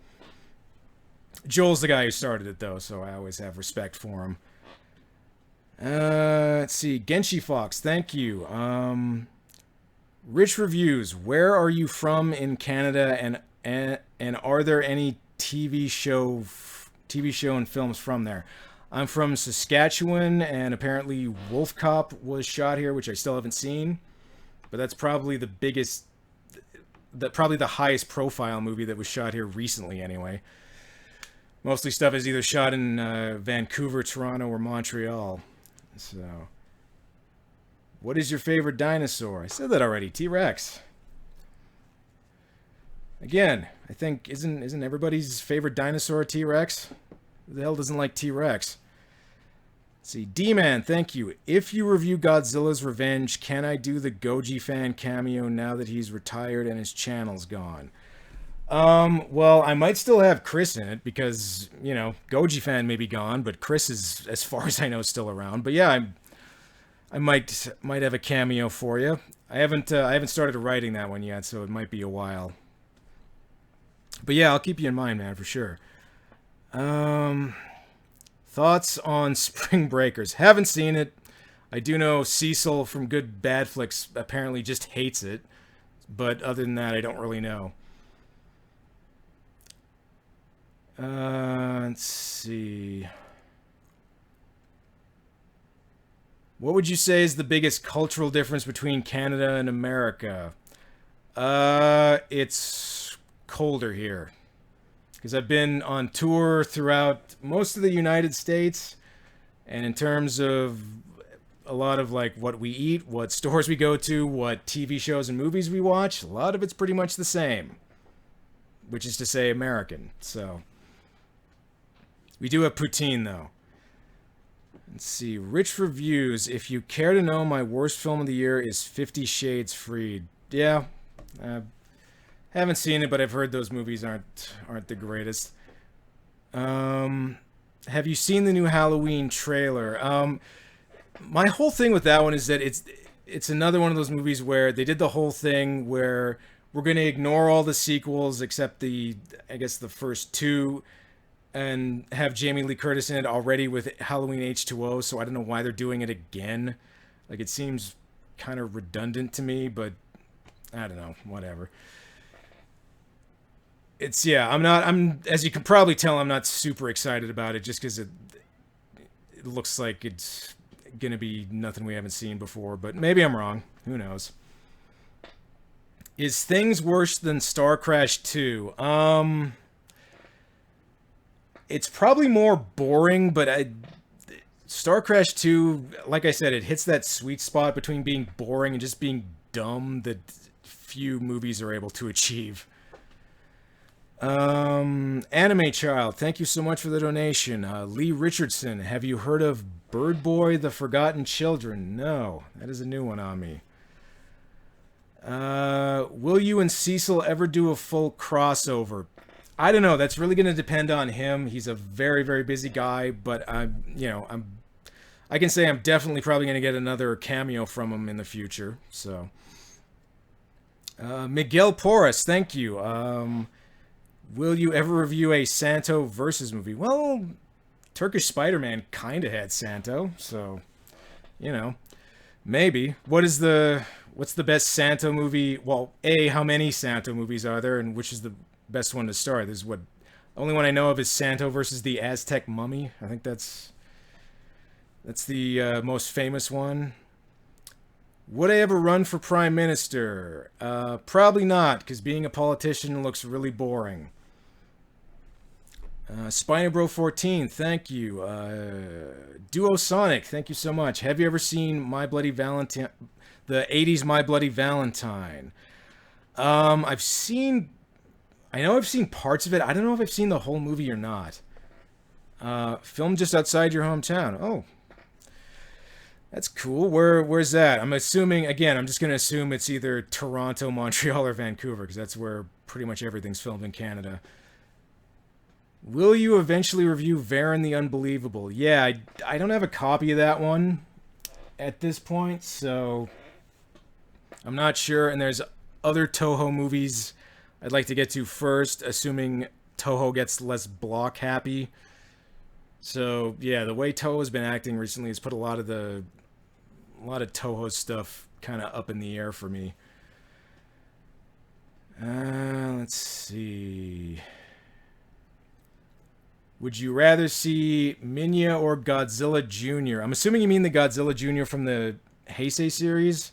Joel's the guy who started it though, so I always have respect for him. Let's see, Genshi Fox, thank you. Rich reviews. Where are you from in Canada, and are there any TV show and films from there? I'm from Saskatchewan, and apparently Wolf Cop was shot here, which I still haven't seen. But that's probably probably the highest profile movie that was shot here recently, anyway. Mostly stuff is either shot in Vancouver, Toronto, or Montreal. So, what is your favorite dinosaur? I said that already. T-Rex. Again, I think isn't everybody's favorite dinosaur T-Rex? Who the hell doesn't like T-Rex? Let's see, D-Man, thank you. If you review Godzilla's Revenge, can I do the Goji fan cameo now that he's retired and his channel's gone? Well, I might still have Chris in it because, you know, Goji fan may be gone, but Chris is, as far as I know, still around. But yeah, I might have a cameo for you. I haven't started writing that one yet, so it might be a while. But yeah, I'll keep you in mind, man, for sure. Thoughts on Spring Breakers? Haven't seen it. I do know Cecil from Good Bad Flicks apparently just hates it, but other than that, I don't really know. Let's see. What would you say is the biggest cultural difference between Canada and America? It's colder here. Because I've been on tour throughout most of the United States, and in terms of a lot of like what we eat, what stores we go to, what TV shows and movies we watch, a lot of it's pretty much the same. Which is to say American. So we do have poutine though. Let's see, Rich reviews. If you care to know, my worst film of the year is 50 Shades Freed. Yeah, haven't seen it, but I've heard those movies aren't the greatest. Have you seen the new Halloween trailer? My whole thing with that one is that it's another one of those movies where they did the whole thing where we're going to ignore all the sequels except I guess the first two, and have Jamie Lee Curtis in it already with Halloween H2O, so I don't know why they're doing it again. Like, it seems kind of redundant to me, but I don't know, whatever. I'm as you can probably tell, I'm not super excited about it just because it looks like it's gonna be nothing we haven't seen before, but maybe I'm wrong. Who knows? Is Things worse than Star Crash 2? It's probably more boring, but Star Crash 2, like I said, it hits that sweet spot between being boring and just being dumb that few movies are able to achieve. Anime Child, thank you so much for the donation. Lee Richardson, have you heard of Bird Boy, The Forgotten Children? No, that is a new one on me. Will you and Cecil ever do a full crossover? I don't know. That's really going to depend on him. He's a very, very busy guy, but I can say I'm definitely probably going to get another cameo from him in the future. So, Miguel Porras, thank you. Will you ever review a Santo versus movie? Well, Turkish Spider-Man kind of had Santo, so, maybe. What's the best Santo movie? Well, how many Santo movies are there, and which is the best one to start? There's only one I know of is Santo versus the Aztec Mummy. I think that's the most famous one. Would I ever run for Prime Minister? Probably not, because being a politician looks really boring. Spinobro14, thank you. Duo Sonic, thank you so much. Have you ever seen My Bloody Valentine, the 80s My Bloody Valentine? I know I've seen parts of it. I don't know if I've seen the whole movie or not. Filmed just outside your hometown. Oh, that's cool. Where's that? I'm assuming, again, I'm just going to assume it's either Toronto, Montreal, or Vancouver, because that's where pretty much everything's filmed in Canada. Will you eventually review Varen the Unbelievable? Yeah, I don't have a copy of that one at this point, so I'm not sure. And there's other Toho movies I'd like to get to first, assuming Toho gets less block happy. So yeah, the way Toho's been acting recently has put a lot of Toho stuff kind of up in the air for me. Let's see. Would you rather see Minya or Godzilla Jr.? I'm assuming you mean the Godzilla Jr. from the Heisei series.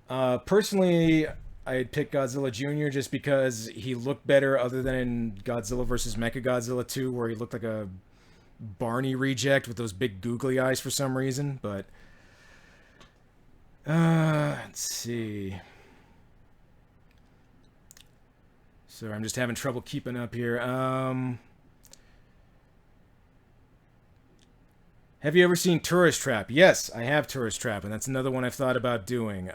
Personally, I'd pick Godzilla Jr. just because he looked better other than in Godzilla vs. Mechagodzilla 2, where he looked like a Barney reject with those big googly eyes for some reason. But, let's see. Sorry, I'm just having trouble keeping up here. Have you ever seen Tourist Trap? Yes, I have Tourist Trap, and that's another one I've thought about doing.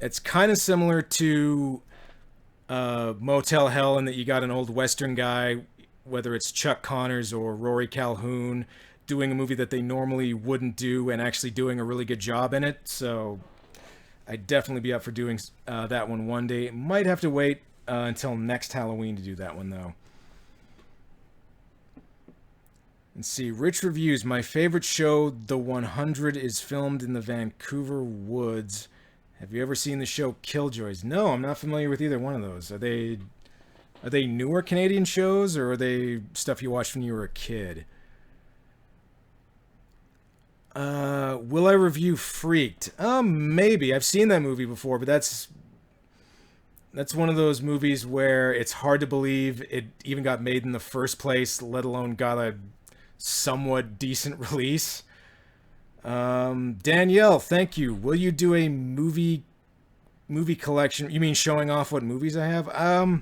It's kind of similar to Motel Hell in that you got an old Western guy, whether it's Chuck Connors or Rory Calhoun, doing a movie that they normally wouldn't do and actually doing a really good job in it. So I'd definitely be up for doing that one day. Might have to wait until next Halloween to do that one, though. Let's see. Rich reviews. My favorite show, The 100, is filmed in the Vancouver woods. Have you ever seen the show Killjoys? No, I'm not familiar with either one of those. Are they newer Canadian shows, or are they stuff you watched when you were a kid? Will I review Freaked? Maybe. I've seen that movie before, but that's one of those movies where it's hard to believe it even got made in the first place, let alone got a somewhat decent release. Danielle, thank you. Will you do a movie collection? You mean showing off what movies I have? I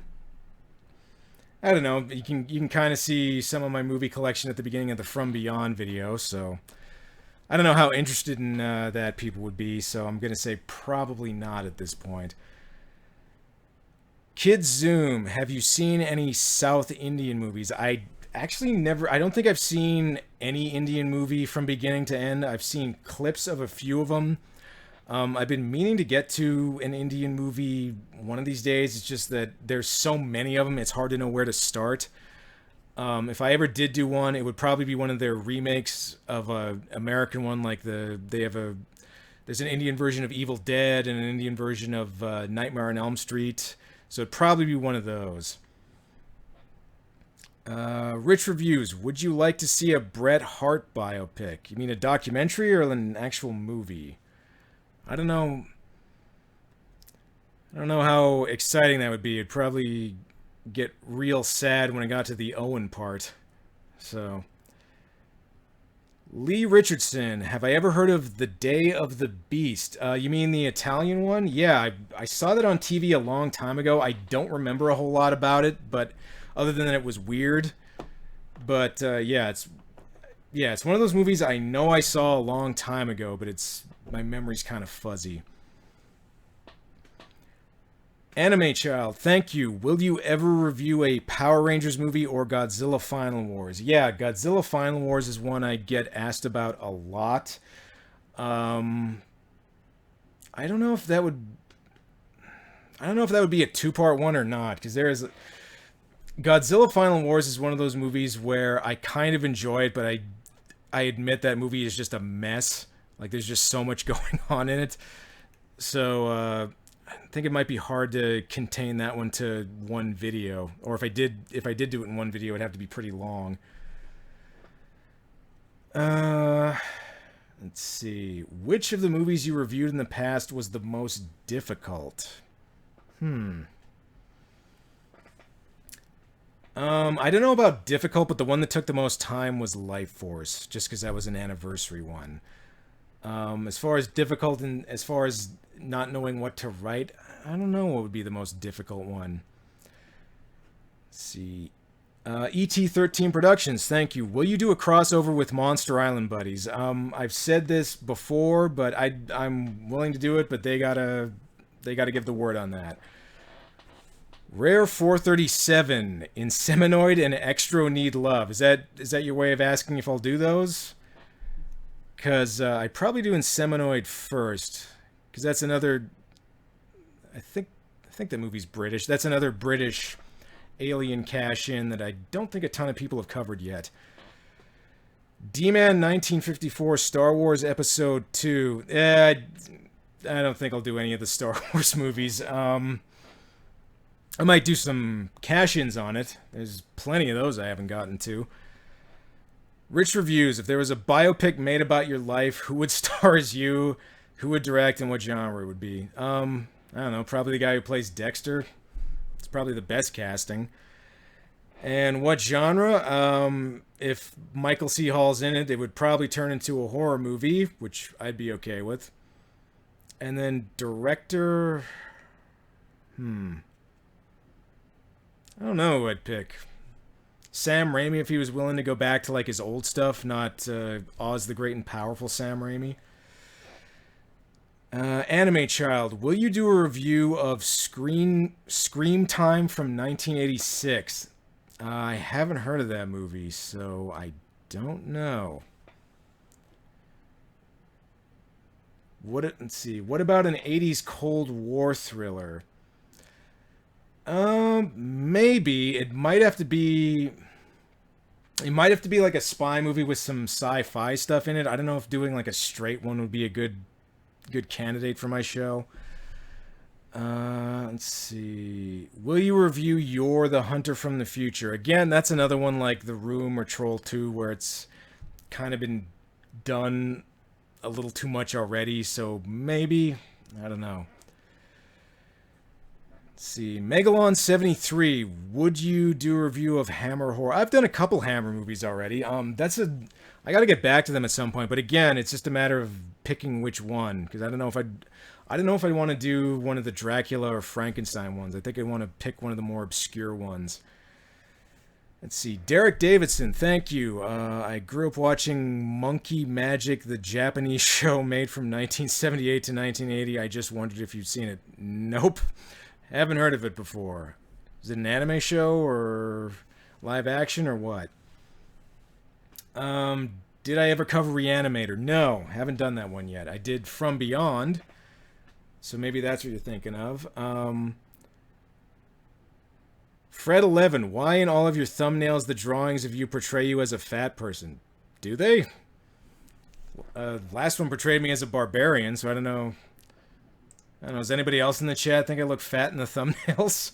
don't know. You can kind of see some of my movie collection at the beginning of the From Beyond video, so I don't know how interested in that people would be, so I'm gonna say probably not at this point. Kids Zoom, have you seen any South Indian movies? I actually never. I don't think I've seen any Indian movie from beginning to end. I've seen clips of a few of them. I've been meaning to get to an Indian movie one of these days. It's just that there's so many of them, it's hard to know where to start. If I ever did do one, it would probably be one of their remakes of a American one, like there's an Indian version of Evil Dead and an Indian version of Nightmare on Elm Street. So it'd probably be one of those. Rich reviews. Would you like to see a Bret Hart biopic? You mean a documentary or an actual movie? I don't know. I don't know how exciting that would be. It'd probably get real sad when I got to the Owen part. So, Lee Richardson. Have I ever heard of The Day of the Beast? You mean the Italian one? Yeah, I saw that on TV a long time ago. I don't remember a whole lot about it, but other than that, it was weird. But yeah, it's one of those movies I know I saw a long time ago, but my memory's kind of fuzzy. Anime Child, thank you. Will you ever review a Power Rangers movie or Godzilla Final Wars? Yeah, Godzilla Final Wars is one I get asked about a lot. I don't know if that would be a two-part one or not, because Godzilla Final Wars is one of those movies where I kind of enjoy it, but I admit that movie is just a mess. Like, there's just so much going on in it. So, I think it might be hard to contain that one to one video. Or if I did do it in one video, it'd have to be pretty long. Let's see. Which of the movies you reviewed in the past was the most difficult? I don't know about difficult, but the one that took the most time was Life Force, just because that was an anniversary one. As far as difficult and as far as not knowing what to write, I don't know what would be the most difficult one. Let's see. ET13 Productions, thank you. Will you do a crossover with Monster Island Buddies? I've said this before, but I'm willing to do it, but they gotta give the word on that. Rare 437, Inseminoid and Extro Need Love. Is that your way of asking if I'll do those? Because I'd probably do Inseminoid first. Because that's another... I think that movie's British. That's another British alien cash-in that I don't think a ton of people have covered yet. D-Man 1954 Star Wars Episode 2. I don't think I'll do any of the Star Wars movies. I might do some cash-ins on it. There's plenty of those I haven't gotten to. Rich Reviews. If there was a biopic made about your life, who would star as you? Who would direct and what genre it would be? I don't know, probably the guy who plays Dexter. It's probably the best casting. And what genre? If Michael C. Hall's in it, it would probably turn into a horror movie, which I'd be okay with. And then director... I don't know who I'd pick. Sam Raimi, if he was willing to go back to like his old stuff, not Oz the Great and Powerful Sam Raimi. Anime Child, will you do a review of Scream Time from 1986? I haven't heard of that movie, so I don't know. Let's see. What about an 80s Cold War thriller? Maybe. It might have to be like a spy movie with some sci-fi stuff in it. I don't know if doing like a straight one would be a good candidate for my show. Let's see. Will you review You're the Hunter from the Future? Again, that's another one like The Room or Troll 2 where it's kind of been done a little too much already, so maybe, I don't know. Let's see. Megalon73, would you do a review of Hammer Horror? I've done a couple Hammer movies already. I got to get back to them at some point, but again, it's just a matter of picking which one, because I don't know if I'd want to do one of the Dracula or Frankenstein ones. I think I'd want to pick one of the more obscure ones. Let's see. Derek Davidson, thank you. I grew up watching Monkey Magic, the Japanese show made from 1978 to 1980. I just wondered if you'd seen it. Nope. Haven't heard of it before. Is it an anime show or live action or what? Did I ever cover Reanimator? No, haven't done that one yet. I did From Beyond, so maybe that's what you're thinking of. Fred11, why in all of your thumbnails the drawings of you portray you as a fat person? Do they? Last one portrayed me as a barbarian, so I don't know. Does anybody else in the chat think I look fat in the thumbnails?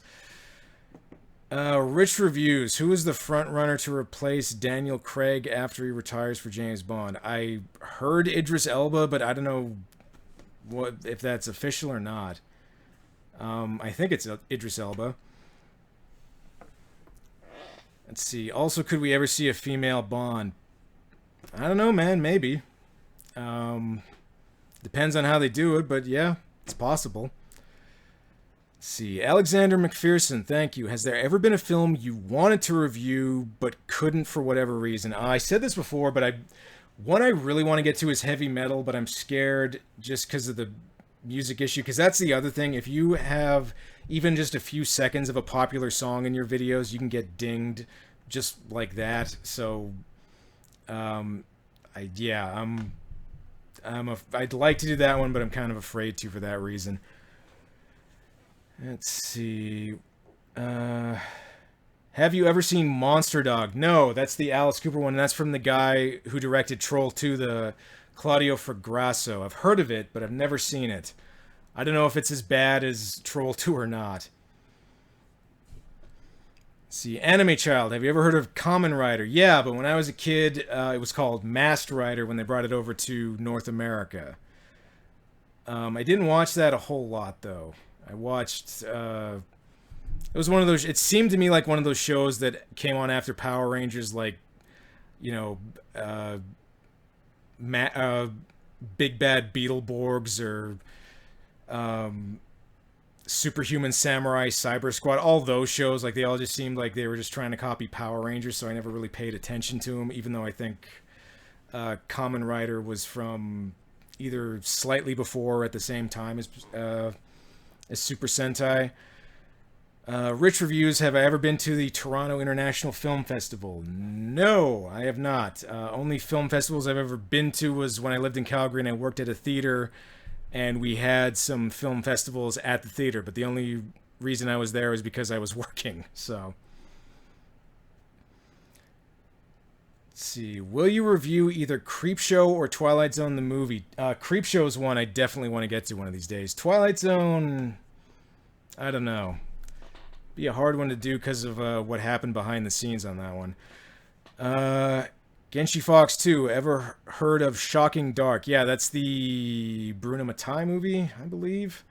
Rich Reviews. Who is the front runner to replace Daniel Craig after he retires for James Bond? I heard Idris Elba, but I don't know if that's official or not. I think it's Idris Elba. Let's see. Also, could we ever see a female Bond? I don't know, man. Maybe. Depends on how they do it, but yeah, it's possible. Let's see. Alexander McPherson, thank you. Has there ever been a film you wanted to review but couldn't for whatever reason? I said this before, but one I really want to get to is heavy metal, but I'm scared just because of the music issue. Because that's the other thing. If you have even just a few seconds of a popular song in your videos, you can get dinged just like that. So, I'd like to do that one, but I'm kind of afraid to for that reason. Let's see. Have you ever seen Monster Dog? No, that's the Alice Cooper one, and that's from the guy who directed Troll 2, the Claudio Fragrasso. I've heard of it, but I've never seen it. I don't know if it's as bad as Troll 2 or not. Let's see. Anime Child, have you ever heard of Kamen Rider? Yeah, but when I was a kid, it was called Masked Rider when they brought it over to North America. I didn't watch that a whole lot, though. I watched, it was one of those, it seemed to me like one of those shows that came on after Power Rangers, like, you know, Big Bad Beetleborgs or Superhuman Samurai Cyber Squad, all those shows, like, they all just seemed like they were just trying to copy Power Rangers, so I never really paid attention to them, even though I think Kamen Rider was from either slightly before or at the same time as Super Sentai. Rich reviews. Have I ever been to the Toronto International Film Festival? No, I have not. Only film festivals I've ever been to was when I lived in Calgary and I worked at a theater, and we had some film festivals at the theater. But the only reason I was there was because I was working. So, let's see. Will you review either Creepshow or Twilight Zone the movie? Creepshow is one I definitely want to get to one of these days. Twilight Zone, I don't know. Be a hard one to do because of what happened behind the scenes on that one. Genshi Fox 2. Ever heard of Shocking Dark? Yeah, that's the Bruno Mattei movie, I believe.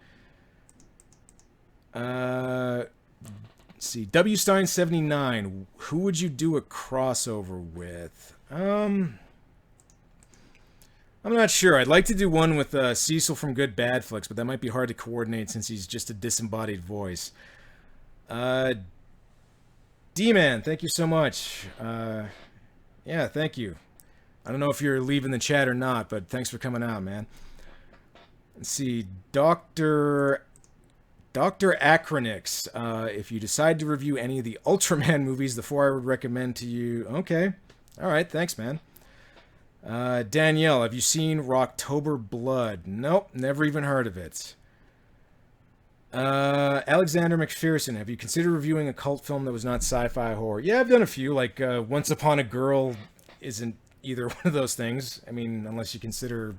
Let's see. W Stein 79. Who would you do a crossover with? I'm not sure. I'd like to do one with Cecil from Good Bad Flicks, but that might be hard to coordinate since he's just a disembodied voice. D-Man, thank you so much. Yeah, thank you. I don't know if you're leaving the chat or not, but thanks for coming out, man. Let's see, Dr. Acronix. If you decide to review any of the Ultraman movies, the four I would recommend to you. Okay. All right, thanks, man. Danielle, have you seen Rocktober Blood? Nope, never even heard of it. Alexander McPherson, have you considered reviewing a cult film that was not sci-fi horror? Yeah, I've done a few, like Once Upon a Girl isn't either one of those things. I mean, unless you consider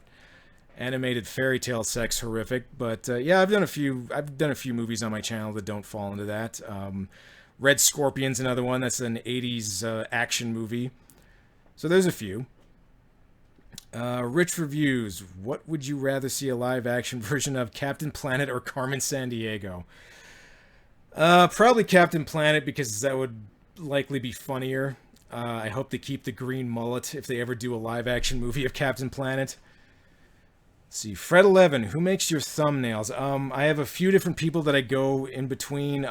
animated fairy tale sex horrific. But yeah, I've done a few movies on my channel that don't fall into that. Red Scorpion's another one. That's an 80s action movie. So there's a few. Rich reviews. What would you rather see a live action version of, Captain Planet or Carmen Sandiego? Probably Captain Planet because that would likely be funnier. I hope they keep the green mullet if they ever do a live action movie of Captain Planet. Let's see, Fred 11, who makes your thumbnails? I have a few different people that I go in between.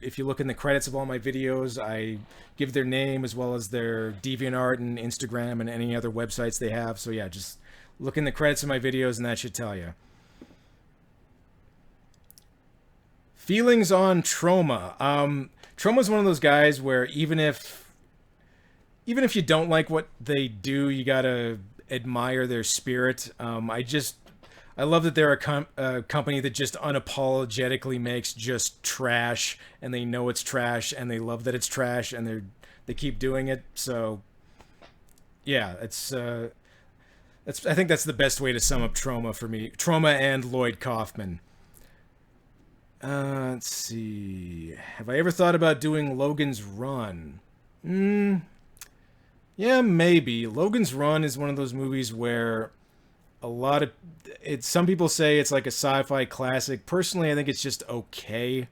If you look in the credits of all my videos, I give their name as well as their DeviantArt and Instagram and any other websites they have. So yeah, just look in the credits of my videos and that should tell you. Feelings on Trauma. Trauma's one of those guys where even if you don't like what they do, you gotta admire their spirit. I love that they're a company that just unapologetically makes just trash, and they know it's trash, and they love that it's trash, and they keep doing it. So, yeah, I think that's the best way to sum up Trauma for me. Trauma and Lloyd Kaufman. Let's see. Have I ever thought about doing Logan's Run? Yeah, maybe. Logan's Run is one of those movies where some people say it's like a sci-fi classic. Personally, I think it's just okay.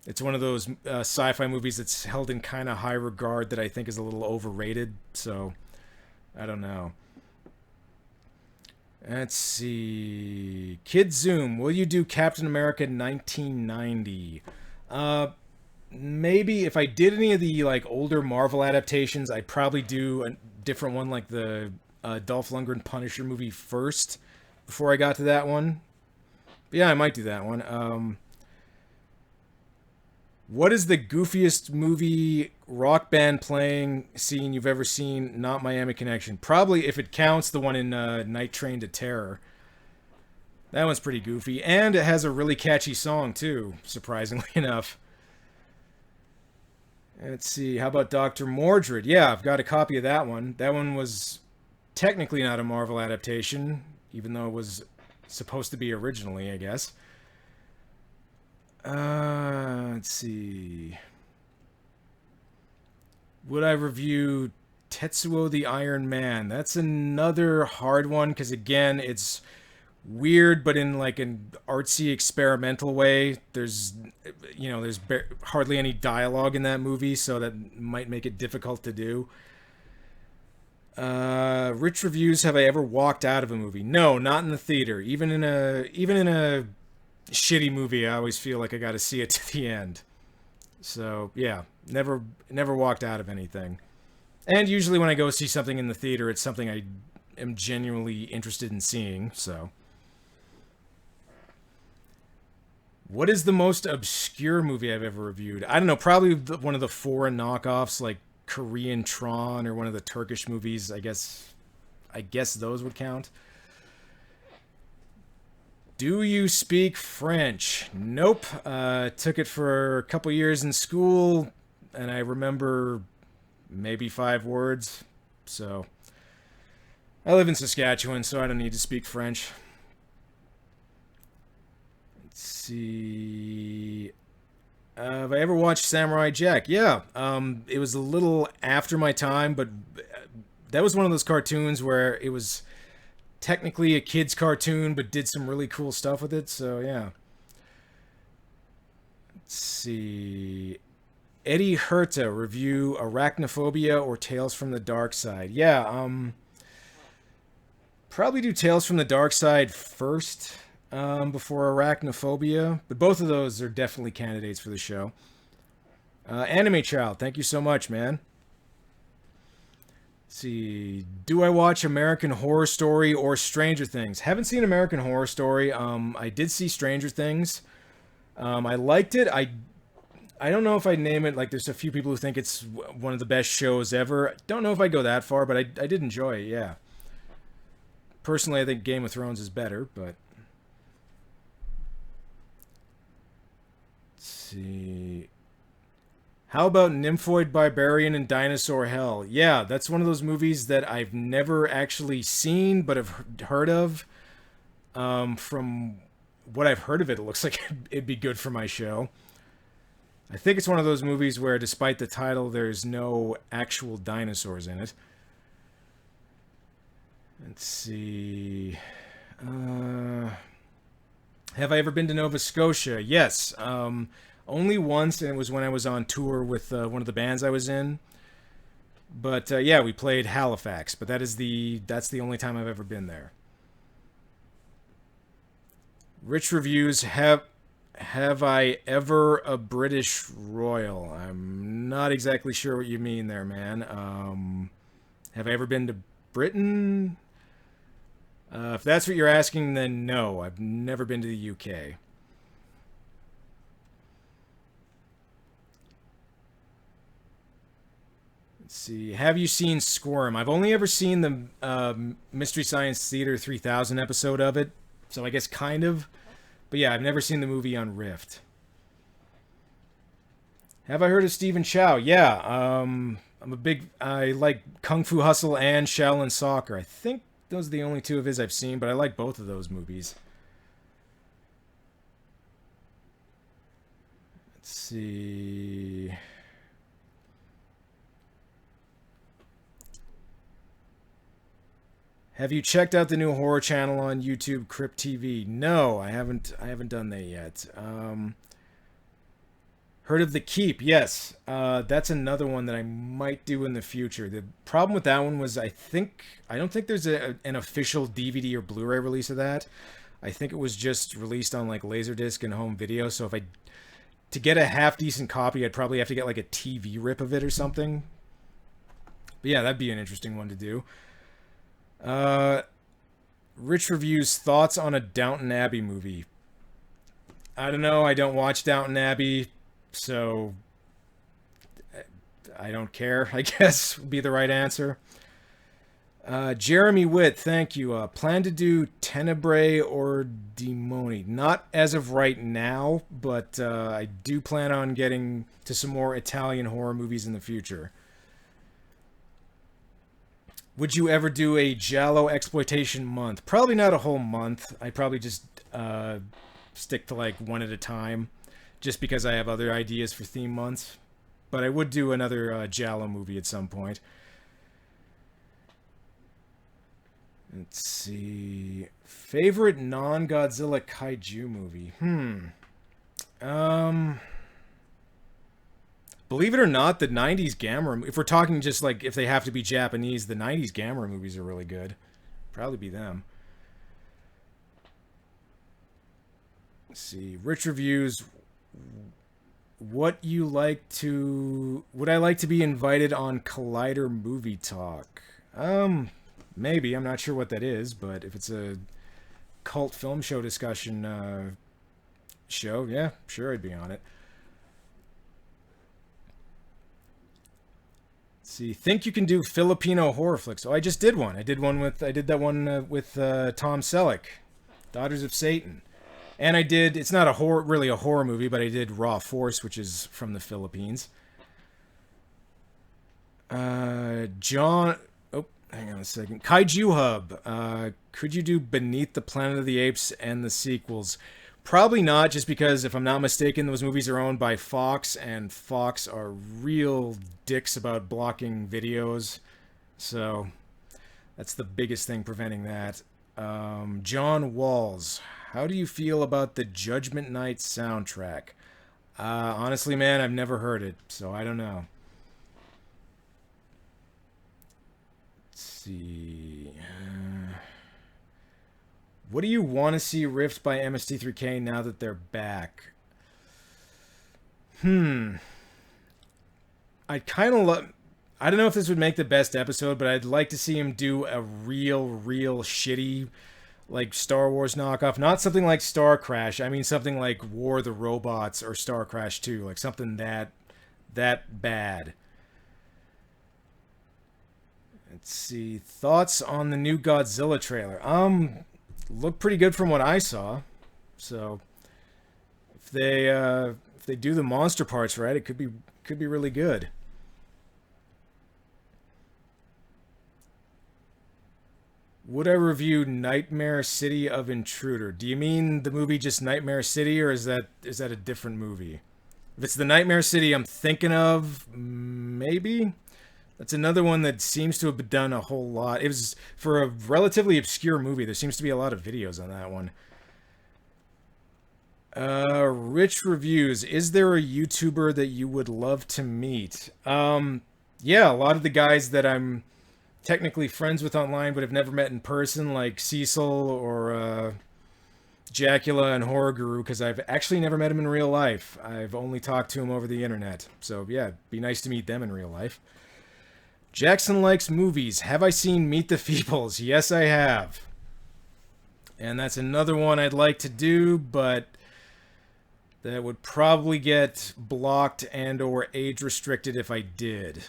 It's one of those sci-fi movies that's held in kind of high regard that I think is a little overrated. So, I don't know. Let's see. Kid Zoom, will you do Captain America 1990? Maybe if I did any of the like older Marvel adaptations, I'd probably do a different one like the Dolph Lundgren Punisher movie first before I got to that one. But yeah, I might do that one. What is the goofiest movie rock band playing scene you've ever seen? Not Miami Connection. Probably, if it counts, the one in Night Train to Terror. That one's pretty goofy. And it has a really catchy song, too, surprisingly enough. Let's see. How about Dr. Mordred? Yeah, I've got a copy of that one. That one was technically not a Marvel adaptation, even though it was supposed to be originally, I guess. Let's see. Would I review Tetsuo the Iron Man? That's another hard one because, again, it's weird, but in like an artsy experimental way. There's hardly any dialogue in that movie, so that might make it difficult to do. Rich reviews. Have I ever walked out of a movie? No, not in the theater. Even in a shitty movie, I always feel like I got to see it to the end. So yeah, never walked out of anything. And usually when I go see something in the theater, it's something I am genuinely interested in seeing. So. What is the most obscure movie I've ever reviewed? I don't know. Probably one of the foreign knockoffs, like Korean Tron or one of the Turkish movies. I guess. I guess those would count. Do you speak French? Nope. Took it for a couple years in school, and I remember maybe 5 words. So I live in Saskatchewan, so I don't need to speak French. Let's see. Have I ever watched Samurai Jack? Yeah. It was a little after my time, but that was one of those cartoons where it was technically a kid's cartoon, but did some really cool stuff with it. So yeah. Let's see. Eddie Herta review Arachnophobia or Tales from the Dark Side. Yeah. Probably do Tales from the Dark Side first. Before Arachnophobia, but both of those are definitely candidates for the show. Anime Child, thank you so much, man. Let's see, do I watch American Horror Story or Stranger Things? Haven't seen American Horror Story. I did see Stranger Things. I liked it. I don't know if I'd name it, like there's a few people who think it's one of the best shows ever. Don't know if I'd go that far, but I did enjoy it, yeah. Personally, I think Game of Thrones is better, but... see. How about Nymphoid Barbarian and Dinosaur Hell? Yeah, that's one of those movies that I've never actually seen, but have heard of. From what I've heard of it, it looks like it'd be good for my show. I think it's one of those movies where, despite the title, there's no actual dinosaurs in it. Let's see. Have I ever been to Nova Scotia? Yes. Only once, and it was when I was on tour with one of the bands I was in. But yeah, we played Halifax. But that's the only time I've ever been there. Rich reviews. Have I ever a British Royal? I'm not exactly sure what you mean there, man. Have I ever been to Britain? If that's what you're asking, then no. I've never been to the UK. Let's see. Have you seen Squirm? I've only ever seen the Mystery Science Theater 3000 episode of it, so I guess kind of. But yeah, I've never seen the movie on Rift. Have I heard of Stephen Chow? Yeah. I like Kung Fu Hustle and Shaolin Soccer. I think those are the only two of his I've seen, but I like both of those movies. Let's see. Have you checked out the new horror channel on YouTube, Crypt TV? No, I haven't. I haven't done that yet. Heard of The Keep? Yes. That's another one that I might do in the future. The problem with that one was I don't think there's an official DVD or Blu-ray release of that. I think it was just released on like Laserdisc and home video. So to get a half decent copy, I'd probably have to get like a TV rip of it or something. But yeah, that'd be an interesting one to do. Rich reviews thoughts on a Downton Abbey movie. I don't know. I don't watch Downton Abbey, so I don't care, I guess would be the right answer. Jeremy Witt, thank you. Plan to do Tenebrae or Demoni? Not as of right now, but I do plan on getting to some more Italian horror movies in the future. Would you ever do a Giallo exploitation month? Probably not a whole month. I probably just stick to like one at a time, just because I have other ideas for theme months. But I would do another Giallo movie at some point. Let's see. Favorite non-Godzilla kaiju movie? Believe it or not, the 90s Gamera, if we're talking just like if they have to be Japanese, the 90s Gamera movies are really good. Probably be them. Let's see. Rich reviews. Would I like to be invited on Collider Movie Talk? Maybe. I'm not sure what that is, but if it's a cult film show discussion, show. Yeah, sure, I'd be on it. Let's see, think you can do Filipino horror flicks? Oh, I just did one. I did that one with Tom Selleck, Daughters of Satan. And I did. It's not a horror, really a horror movie, but I did Raw Force, which is from the Philippines. John. Oh, hang on a second. Kaiju Hub. Could you do Beneath the Planet of the Apes and the sequels? Probably not, just because if I'm not mistaken, those movies are owned by Fox, and Fox are real dicks about blocking videos. So that's the biggest thing preventing that. John Walls. How do you feel about the Judgment Night soundtrack? Honestly, man, I've never heard it, so I don't know. Let's see. What do you want to see riffed by MST3K now that they're back? I'd kind of love. I don't know if this would make the best episode, but I'd like to see him do a real shitty, like Star Wars knockoff. Not something like Star Crash. I mean something like War of the Robots or Star Crash 2. Like something that bad. Let's see. Thoughts on the new Godzilla trailer? Looked pretty good from what I saw. So if they do the monster parts right, it could be really good. Would I review Nightmare City of Intruder? Do you mean the movie just Nightmare City, or is that a different movie? If it's the Nightmare City I'm thinking of, maybe. That's another one that seems to have done a whole lot. It was for a relatively obscure movie. There seems to be a lot of videos on that one. Rich Reviews. Is there a YouTuber that you would love to meet? Yeah, a lot of the guys that I'm technically friends with online but have never met in person, like Cecil or Jacula and Horror Guru, because I've actually never met him in real life. I've only talked to him over the internet. So yeah, it'd be nice to meet them in real life. Jackson likes movies. Have I seen Meet the Feebles? Yes, I have. And that's another one I'd like to do, but that would probably get blocked and or age restricted if I did.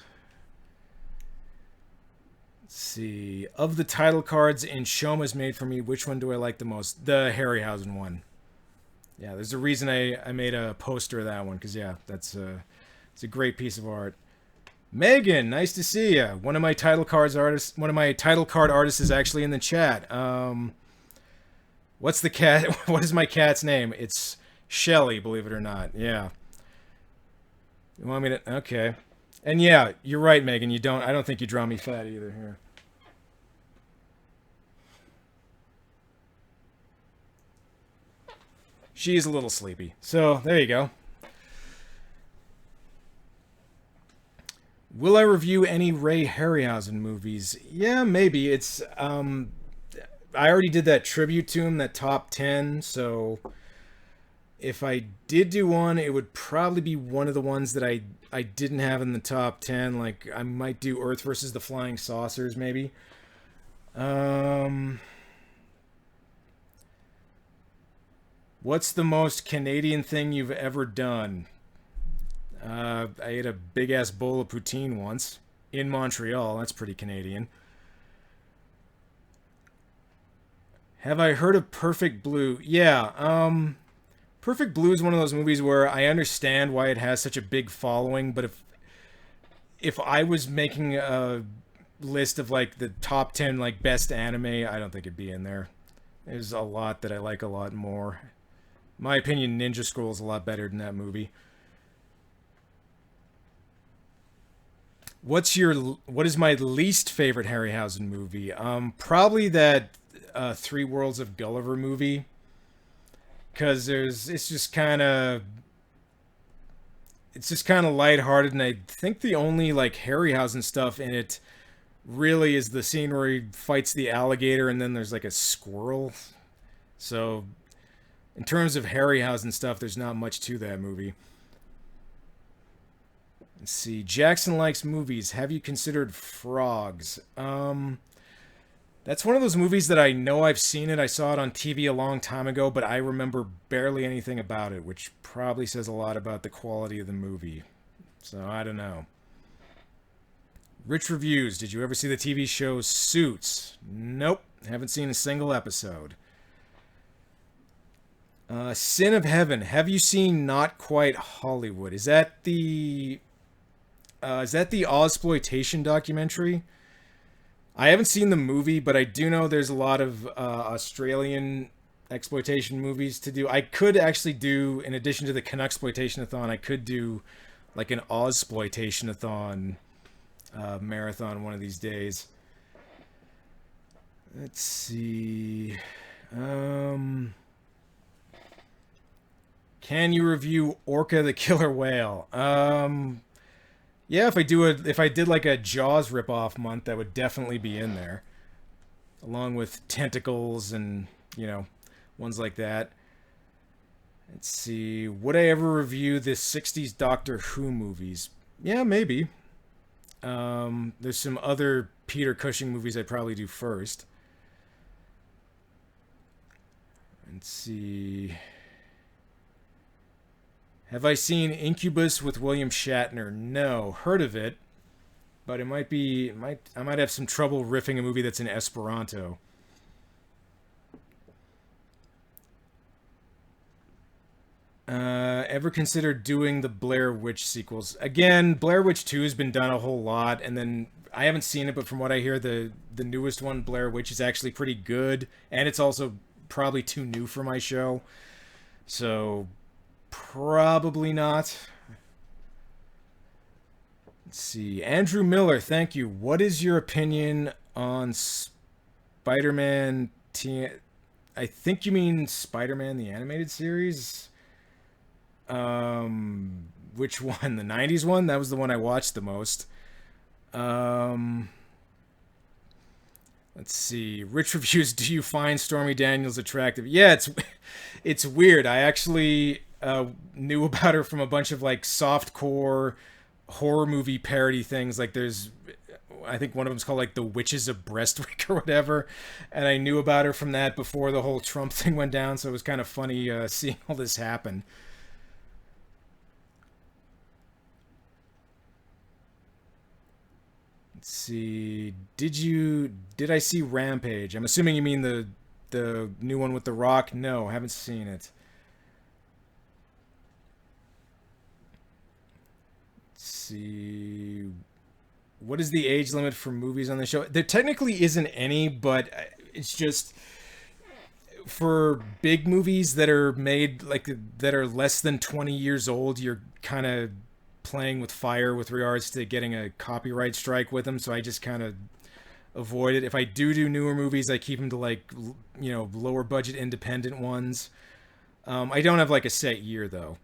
Let's see. Of the title cards in Shoma's Made for Me, which one do I like the most? The Harryhausen one. Yeah, there's a reason I made a poster of that one, because yeah, it's a great piece of art. Megan, nice to see you. One of my title card artists is actually in the chat. What's the cat? What is my cat's name? It's Shelly, believe it or not. Yeah. You want me to? Okay. And yeah, you're right, Megan. I don't think you draw me fat either here. She's a little sleepy. So there you go. Will I review any Ray Harryhausen movies? Yeah, maybe. I already did that tribute to him, that top 10, so if I did do one, it would probably be one of the ones that I didn't have in the top 10. Like, I might do Earth versus the Flying Saucers, maybe. What's the most Canadian thing you've ever done? I ate a big-ass bowl of poutine once in Montreal. That's pretty Canadian. Have I heard of Perfect Blue? Yeah, Perfect Blue is one of those movies where I understand why it has such a big following, but if I was making a list of like the top 10 like best anime, I don't think it'd be in there. There's a lot that I like a lot more. In my opinion, Ninja Scroll is a lot better than that movie. What is my least favorite Harryhausen movie? Probably that Three Worlds of Gulliver movie, because it's just kind of lighthearted, and I think the only like Harryhausen stuff in it really is the scene where he fights the alligator and then there's like a squirrel. So in terms of Harryhausen stuff, there's not much to that movie. Let's see. Jackson likes movies. Have you considered Frogs? That's one of those movies that I know I've seen it. I saw it on TV a long time ago, but I remember barely anything about it, which probably says a lot about the quality of the movie. So I don't know. Rich Reviews. Did you ever see the TV show Suits? Nope. Haven't seen a single episode. Sin of Heaven. Have you seen Not Quite Hollywood? Is that the Ozploitation documentary? I haven't seen the movie, but I do know there's a lot of Australian exploitation movies to do. I could actually do, in addition to the Canucksploitation-a-thon, I could do like an Ozploitation-a-thon marathon one of these days. Let's see. Can you review Orca the Killer Whale? Yeah, if I did like a Jaws ripoff month, that would definitely be in there, along with Tentacles and ones like that. Let's see. Would I ever review the '60s Doctor Who movies? Yeah, maybe. There's some other Peter Cushing movies I'd probably do first. Let's see. Have I seen Incubus with William Shatner? No. Heard of it, but I might have some trouble riffing a movie that's in Esperanto. Ever considered doing the Blair Witch sequels? Again, Blair Witch 2 has been done a whole lot, and then I haven't seen it, but from what I hear, the newest one, Blair Witch, is actually pretty good, and it's also probably too new for my show. So probably not. Let's see. Andrew Miller, thank you. What is your opinion on Spider-Man I think you mean Spider-Man the animated series? Which one? The 90s one? That was the one I watched the most. Let's see. Rich Reviews, do you find Stormy Daniels attractive? Yeah, it's weird. I actually knew about her from a bunch of like softcore horror movie parody things. Like I think one of them's called like The Witches of Breastwick or whatever. And I knew about her from that before the whole Trump thing went down. So it was kind of funny seeing all this happen. Let's see. Did I see Rampage? I'm assuming you mean the new one with The Rock. No, haven't seen it. Let's see. What is the age limit for movies on the show? There technically isn't any, but it's just for big movies that are made that are less than 20 years old, you're kind of playing with fire with regards to getting a copyright strike with them, so I just kind of avoid it. If I do newer movies, I keep them to like lower budget independent ones. I don't have like a set year though.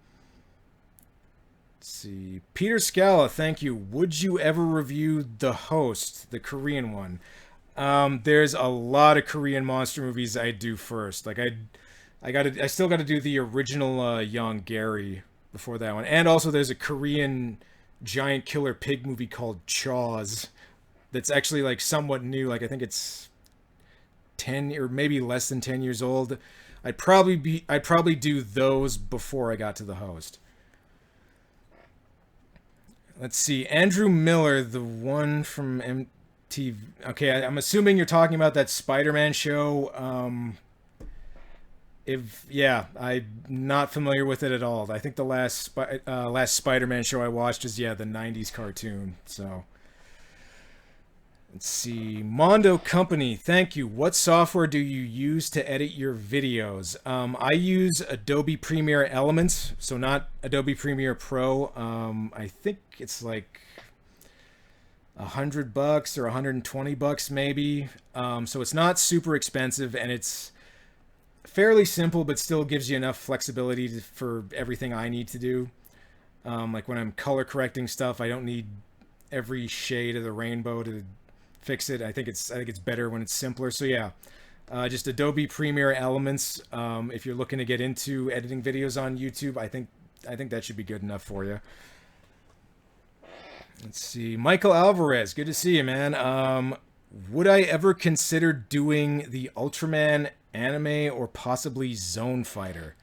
Let's see. Peter Scala, thank you. Would you ever review The Host, the Korean one? There's a lot of Korean monster movies I do first. Like I still got to do the original Young Gary before that one. And also there's a Korean giant killer pig movie called Chaws that's actually like somewhat new. Like I think it's 10 or maybe less than 10 years old. I'd probably do those before I got to The Host. Let's see. Andrew Miller, the one from MTV. Okay, I'm assuming you're talking about that Spider-Man show. I'm not familiar with it at all. I think the last Spider-Man show I watched is the '90s cartoon. So let's see. Mondo Company, thank you. What software do you use to edit your videos? I use Adobe Premiere Elements, so not Adobe Premiere Pro. I think it's like $100 or $120 maybe. So it's not super expensive, and it's fairly simple, but still gives you enough flexibility for everything I need to do. Like when I'm color correcting stuff, I don't need every shade of the rainbow to fix it. I think it's better when it's simpler. So yeah, just Adobe Premiere Elements. If you're looking to get into editing videos on YouTube, I think that should be good enough for you. Let's see. Michael Alvarez, good to see you, man. Would I ever consider doing the Ultraman anime or possibly Zone Fighter?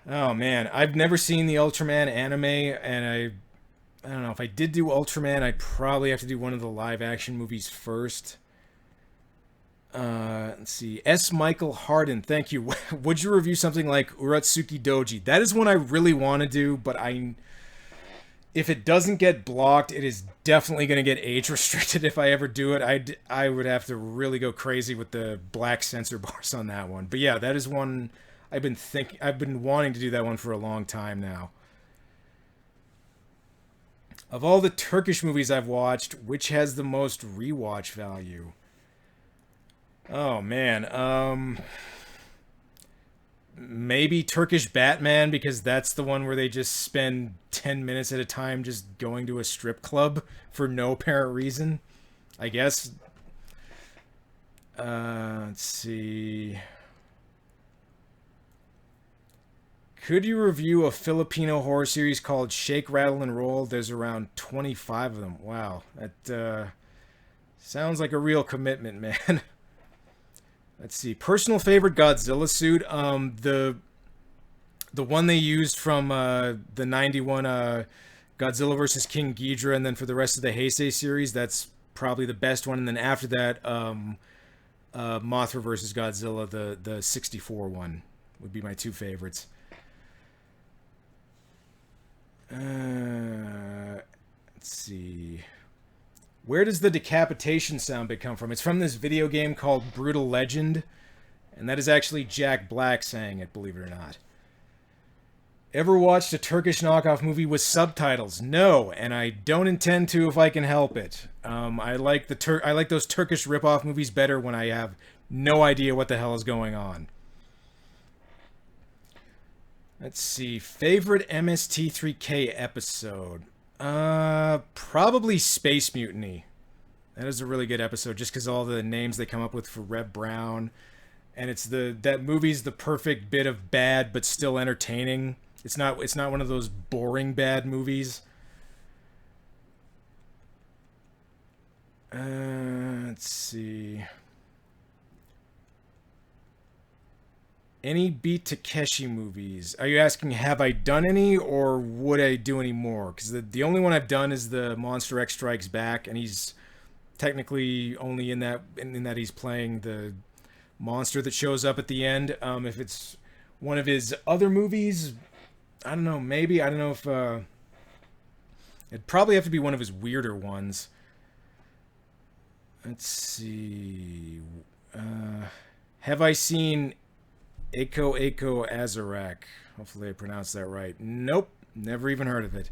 Oh man, I've never seen the Ultraman anime, and I don't know if I did do Ultraman, I'd probably have to do one of the live action movies first. Let's see. S. Michael Harden, thank you. Would you review something like Uratsuki Doji? That is one I really want to do, but if it doesn't get blocked, it is definitely going to get age restricted if I ever do it. I would have to really go crazy with the black censor bars on that one. But yeah, that is one I've been wanting to do that one for a long time now. Of all the Turkish movies I've watched, which has the most rewatch value? Oh man, maybe Turkish Batman, because that's the one where they just spend 10 minutes at a time just going to a strip club for no apparent reason. I guess. Let's see. Could you review a Filipino horror series called Shake, Rattle, and Roll? There's around 25 of them. Wow, that sounds like a real commitment, man. Let's see. Personal favorite Godzilla suit. The one they used from the 91 Godzilla vs. King Ghidorah, and then for the rest of the Heisei series, that's probably the best one. And then after that, Mothra vs. Godzilla, the 64 one, would be my two favorites. Let's see. Where does the decapitation sound bit come from? It's from this video game called Brutal Legend, and that is actually Jack Black saying it, believe it or not. Ever watched a Turkish knockoff movie with subtitles? No, and I don't intend to if I can help it. I like those Turkish ripoff movies better when I have no idea what the hell is going on. Let's see. Favorite MST3K episode? Probably Space Mutiny. That is a really good episode, just because all the names they come up with for Reb Brown, and that movie's the perfect bit of bad but still entertaining. It's not one of those boring bad movies. Let's see. Any Beat Takeshi movies? Are you asking, have I done any, or would I do any more? Because the only one I've done is the Monster X Strikes Back, and he's technically only in that he's playing the monster that shows up at the end. If it's one of his other movies, I don't know. Maybe, I don't know if it'd probably have to be one of his weirder ones. Let's see. Have I seen Eiko Azarak? Hopefully I pronounced that right. Nope, never even heard of it.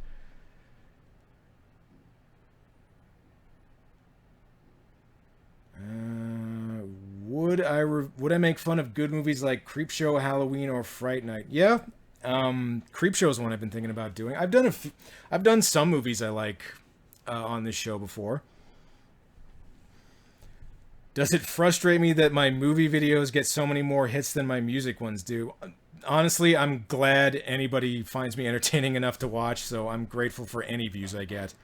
Would I make fun of good movies like Creepshow, Halloween, or Fright Night? Yeah, Creepshow is one I've been thinking about doing. I've done some movies I like on this show before. Does it frustrate me that my movie videos get so many more hits than my music ones do? Honestly, I'm glad anybody finds me entertaining enough to watch, so I'm grateful for any views I get.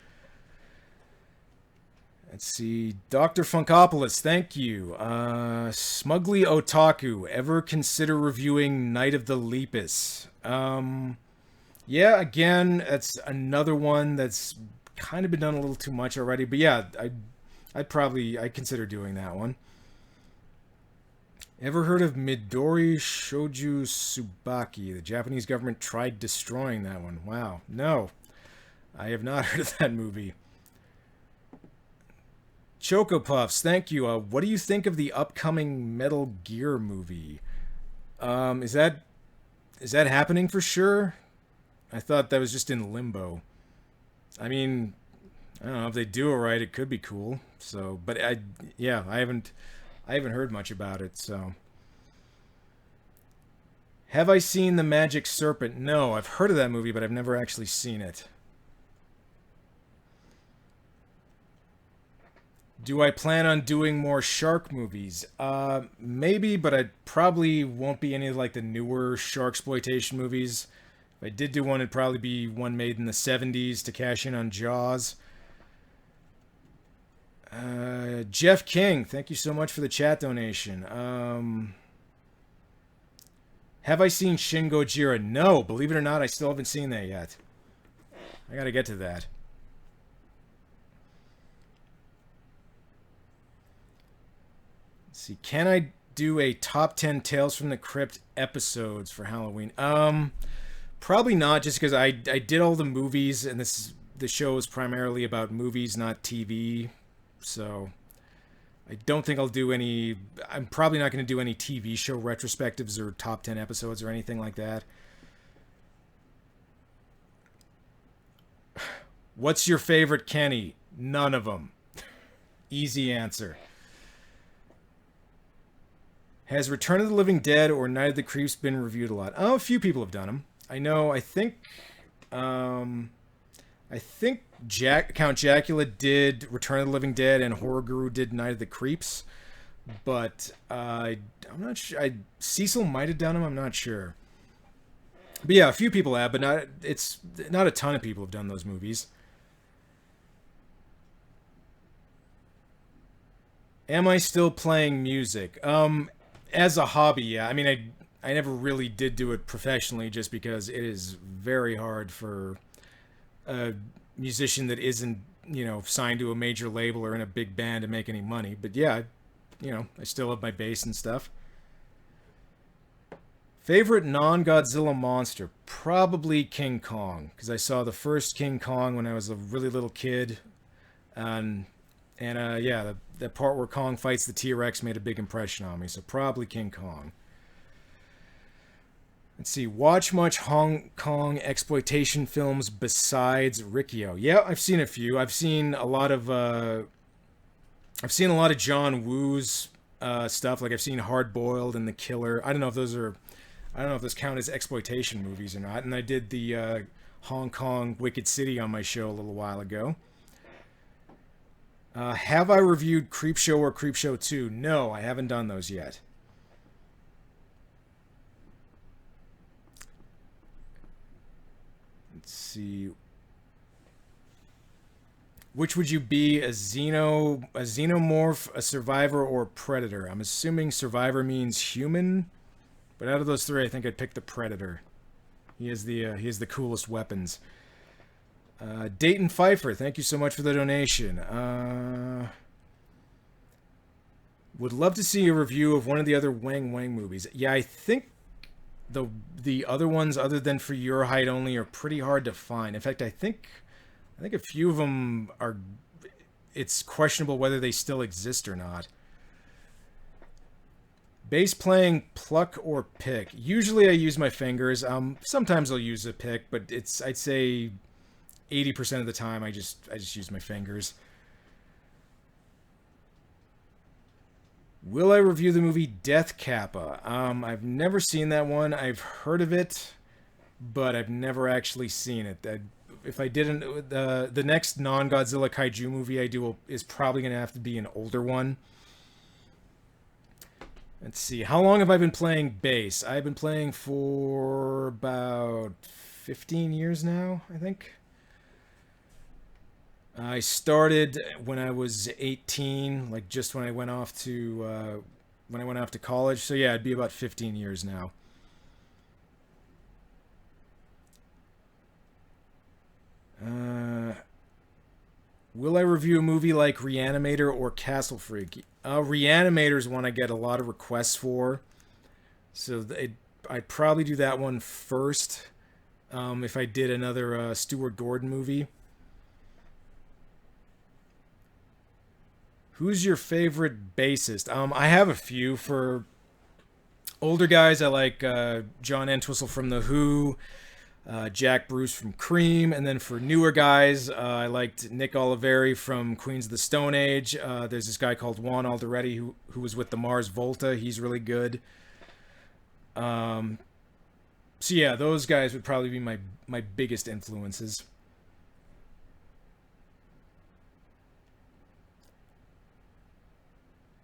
Let's see. Dr. Funkopoulos, thank you. Smugly Otaku, ever consider reviewing Night of the Lepus? Yeah, again, that's another one that's kind of been done a little too much already, but yeah, I'd consider doing that one. Ever heard of Midori Shouju Tsubaki? The Japanese government tried destroying that one. Wow. No. I have not heard of that movie. Choco Puffs, thank you. What do you think of the upcoming Metal Gear movie? Is that happening for sure? I thought that was just in limbo. I mean, I don't know, if they do it right, it could be cool. So, but I haven't heard much about it. So, have I seen The Magic Serpent? No, I've heard of that movie, but I've never actually seen it. Do I plan on doing more shark movies? Maybe, but I probably won't be any of like the newer shark exploitation movies. If I did do one, it'd probably be one made in the 70s to cash in on Jaws. Jeff King, thank you so much for the chat donation. Have I seen Shin Gojira? No, believe it or not, I still haven't seen that yet. I gotta get to that. Let's see, can I do a top 10 Tales from the Crypt episodes for Halloween? Probably not, just because I did all the movies, and the show is primarily about movies, not TV. So I don't think I'll do any. I'm probably not going to do any TV show retrospectives or top 10 episodes or anything like that. What's your favorite Kenny? None of them. Easy answer. Has Return of the Living Dead or Night of the Creeps been reviewed a lot? Oh, a few people have done them. I know. I think Count Jacula did Return of the Living Dead, and Horror Guru did Night of the Creeps. But I'm not sure. Cecil might have done them. I'm not sure. But yeah, a few people have, but it's not a ton of people have done those movies. Am I still playing music? As a hobby, yeah. I mean, I never really did do it professionally, just because it is very hard for a musician that isn't, signed to a major label or in a big band to make any money. But yeah, I still have my bass and stuff. Favorite non-Godzilla monster? Probably King Kong, because I saw the first King Kong when I was a really little kid. Yeah, the part where Kong fights the T-Rex made a big impression on me, so probably King Kong. Let's see, watch much Hong Kong exploitation films besides Rikyo? Yeah, I've seen a few. I've seen a lot of John Woo's stuff. Like I've seen Hard Boiled and The Killer. I don't know if those count as exploitation movies or not. And I did the Hong Kong Wicked City on my show a little while ago. Have I reviewed Creepshow or Creepshow 2? No, I haven't done those yet. Let's see. Which would you be, a xenomorph, a survivor, or predator? I'm assuming survivor means human, but out of those three, I think I'd pick the predator. He has the coolest weapons. Dayton Pfeiffer, thank you so much for the donation. Would love to see a review of one of the other Wang Wang movies. Yeah, I think the other ones, other than For Your Height Only, are pretty hard to find. In fact, I think a few of them are. It's questionable whether they still exist or not. Bass playing, pluck or pick? Usually I use my fingers. Sometimes I'll use a pick, but I'd say 80% of the time I just use my fingers. Will I review the movie Death Kappa? I've never seen that one. I've heard of it, but I've never actually seen it. If I didn't, the next non-Godzilla kaiju movie I do is probably going to have to be an older one. Let's see. How long have I been playing bass? I've been playing for about 15 years now, I think. I started when I was 18, like just when I went off to college. So yeah, it'd be about 15 years now. Will I review a movie like Reanimator or Castle Freak? Reanimator is one I get a lot of requests for, so I'd probably do that one first. If I did another Stuart Gordon movie. Who's your favorite bassist? I have a few. For older guys, I like John Entwistle from The Who, Jack Bruce from Cream, and then for newer guys, I liked Nick Oliveri from Queens of the Stone Age. There's this guy called Juan Alderete who was with the Mars Volta. He's really good. So yeah, those guys would probably be my biggest influences.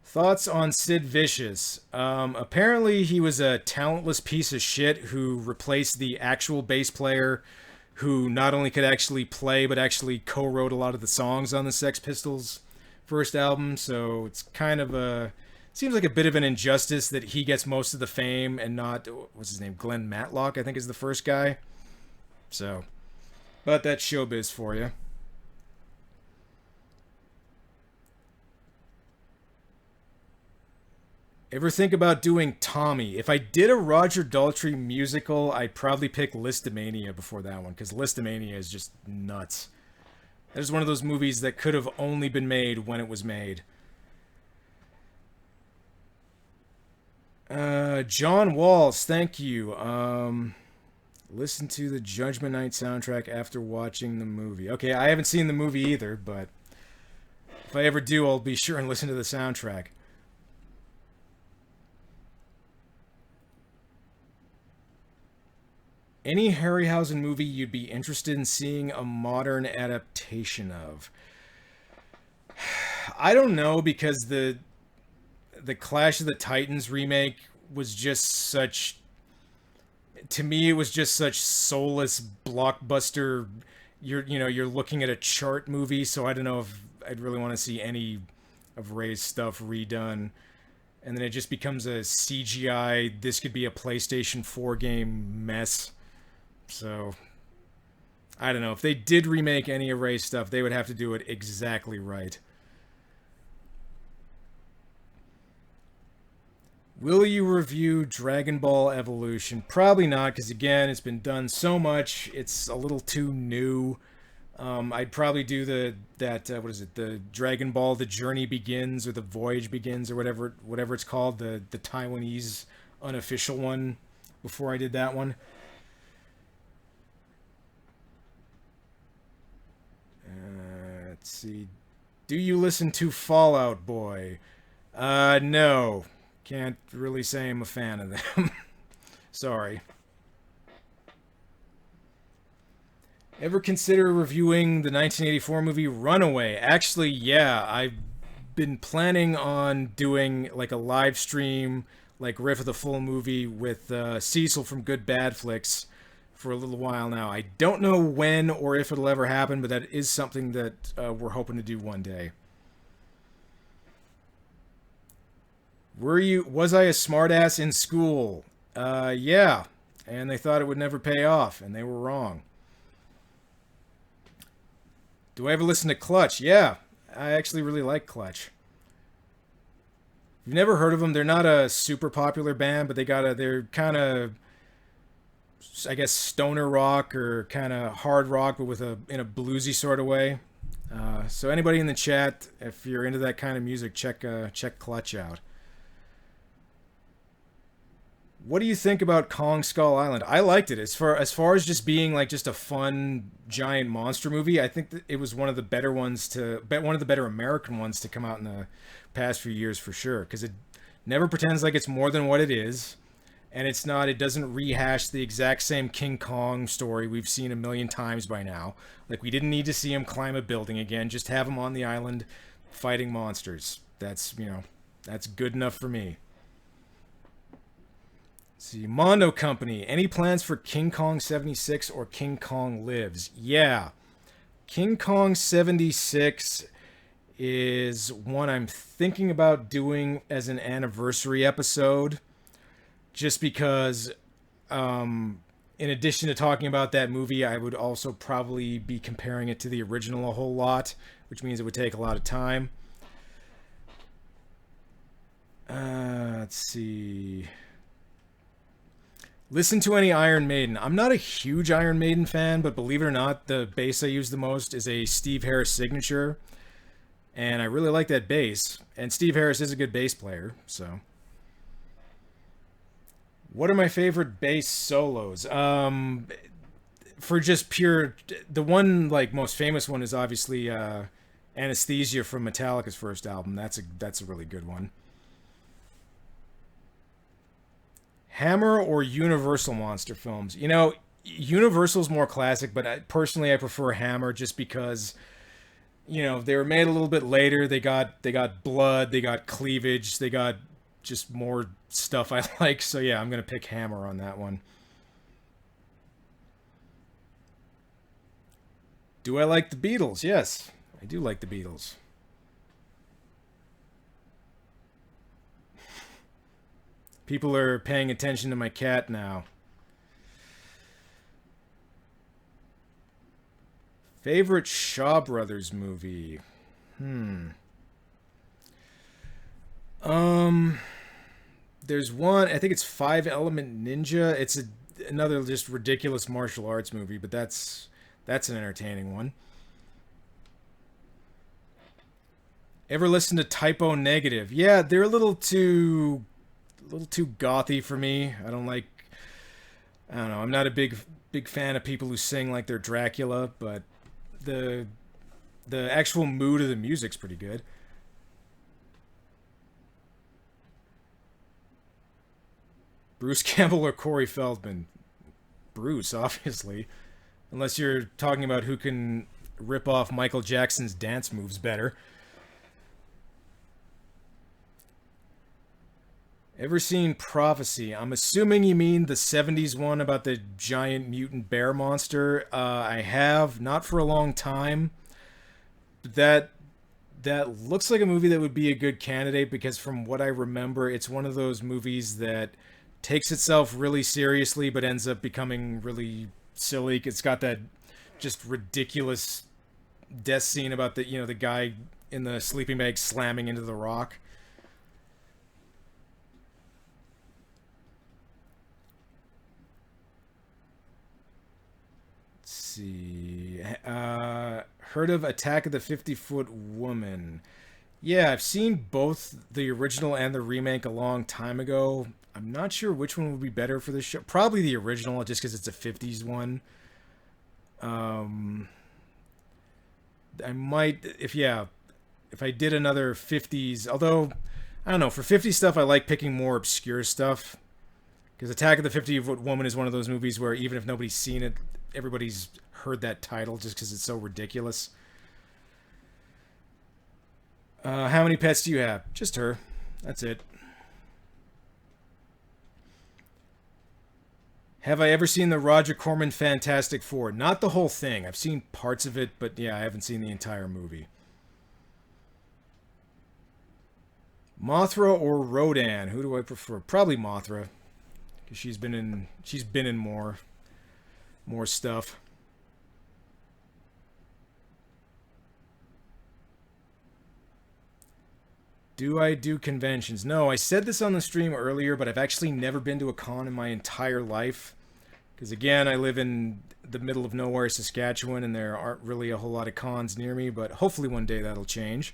Thoughts on Sid Vicious? Apparently he was a talentless piece of shit who replaced the actual bass player who not only could actually play but actually co-wrote a lot of the songs on the Sex Pistols first album, so it's kind of seems like a bit of an injustice that he gets most of the fame and not, what's his name, Glenn Matlock, I think is the first guy. So, but that's showbiz for you. Ever think about doing Tommy? If I did a Roger Daltrey musical, I'd probably pick Listomania before that one, because Listomania is just nuts. That is one of those movies that could have only been made when it was made. John Walls, thank you. Listen to the Judgment Night soundtrack after watching the movie. Okay, I haven't seen the movie either, but if I ever do, I'll be sure and listen to the soundtrack. Any Harryhausen movie you'd be interested in seeing a modern adaptation of? I don't know, because the Clash of the Titans remake was just such, to me it was just such soulless blockbuster. You're looking at a chart movie, so I don't know if I'd really want to see any of Ray's stuff redone. And then it just becomes a CGI, this could be a PlayStation 4 game mess. So, I don't know. If they did remake any of Ray's stuff, they would have to do it exactly right. Will you review Dragon Ball Evolution? Probably not, because again, it's been done so much. It's a little too new. I'd probably do what is it? The Dragon Ball: The Journey Begins, or The Voyage Begins, or whatever it's called. The Taiwanese unofficial one. Before I did that one. Let's see. Do you listen to Fall Out Boy? No. Can't really say I'm a fan of them. Sorry. Ever consider reviewing the 1984 movie Runaway? Actually, yeah. I've been planning on doing like a live stream, like riff of the full movie with Cecil from Good Bad Flicks for a little while now. I don't know when or if it'll ever happen, but that is something that we're hoping to do one day. Was I a smartass in school? Yeah. And they thought it would never pay off, and they were wrong. Do I ever listen to Clutch? Yeah. I actually really like Clutch. If you've never heard of them, they're not a super popular band, but they're kind of, I guess, stoner rock or kind of hard rock, but in a bluesy sort of way. So anybody in the chat, if you're into that kind of music, check Clutch out. What do you think about Kong Skull Island? I liked it. As far as just being like just a fun giant monster movie, I think that it was one of the better American ones to come out in the past few years for sure, because it never pretends like it's more than what it is. And it doesn't rehash the exact same King Kong story we've seen a million times by now. Like, we didn't need to see him climb a building again. Just have him on the island fighting monsters. That's good enough for me. Let's see, Mondo Company. Any plans for King Kong 76 or King Kong Lives? Yeah. King Kong 76 is one I'm thinking about doing as an anniversary episode. Just because, in addition to talking about that movie, I would also probably be comparing it to the original a whole lot, which means it would take a lot of time. Let's see. Listen to any Iron Maiden. I'm not a huge Iron Maiden fan, but believe it or not, the bass I use the most is a Steve Harris signature. And I really like that bass. And Steve Harris is a good bass player, so... What are my favorite bass solos? For just pure... The one, like, most famous one is obviously Anesthesia from Metallica's first album. That's a really good one. Hammer or Universal monster films? You know, Universal's more classic, but personally I prefer Hammer just because, you know, they were made a little bit later. They got blood, they got cleavage, they got just more stuff I like. So yeah, I'm going to pick Hammer on that one. Do I like the Beatles? Yes, I do like the Beatles. People are paying attention to my cat now. Favorite Shaw Brothers movie? Um, there's one. I think it's Five Element Ninja. It's another just ridiculous martial arts movie, but that's an entertaining one. Ever listen to Typo Negative? Yeah, they're a little too gothy for me. I don't like. I don't know. I'm not a big fan of people who sing like they're Dracula, but the the actual mood of the music's pretty good. Bruce Campbell or Corey Feldman? Bruce, obviously. Unless you're talking about who can rip off Michael Jackson's dance moves better. Ever seen Prophecy? I'm assuming you mean the 70s one about the giant mutant bear monster. I have, not for a long time. But that looks like a movie that would be a good candidate because from what I remember, it's one of those movies that takes itself really seriously but ends up becoming really silly. It's got that just ridiculous death scene about the guy in the sleeping bag slamming into the rock. Let's see. Heard of Attack of the 50-Foot Woman? Yeah, I've seen both the original and the remake a long time ago. I'm not sure which one would be better for this show. Probably the original, just because it's a 50s one. Um, I might, if I did another 50s, although, I don't know, for 50s stuff, I like picking more obscure stuff. Because Attack of the 50-Foot Woman is one of those movies where even if nobody's seen it, everybody's heard that title just because it's so ridiculous. How many pets do you have? Just her. That's it. Have I ever seen the Roger Corman Fantastic Four? Not the whole thing. I've seen parts of it, but yeah, I haven't seen the entire movie. Mothra or Rodan? Who do I prefer? Probably Mothra, because she's been in more stuff. Do I do conventions? No, I said this on the stream earlier, but I've actually never been to a con in my entire life. Because again, I live in the middle of nowhere, Saskatchewan, and there aren't really a whole lot of cons near me, but hopefully one day that'll change.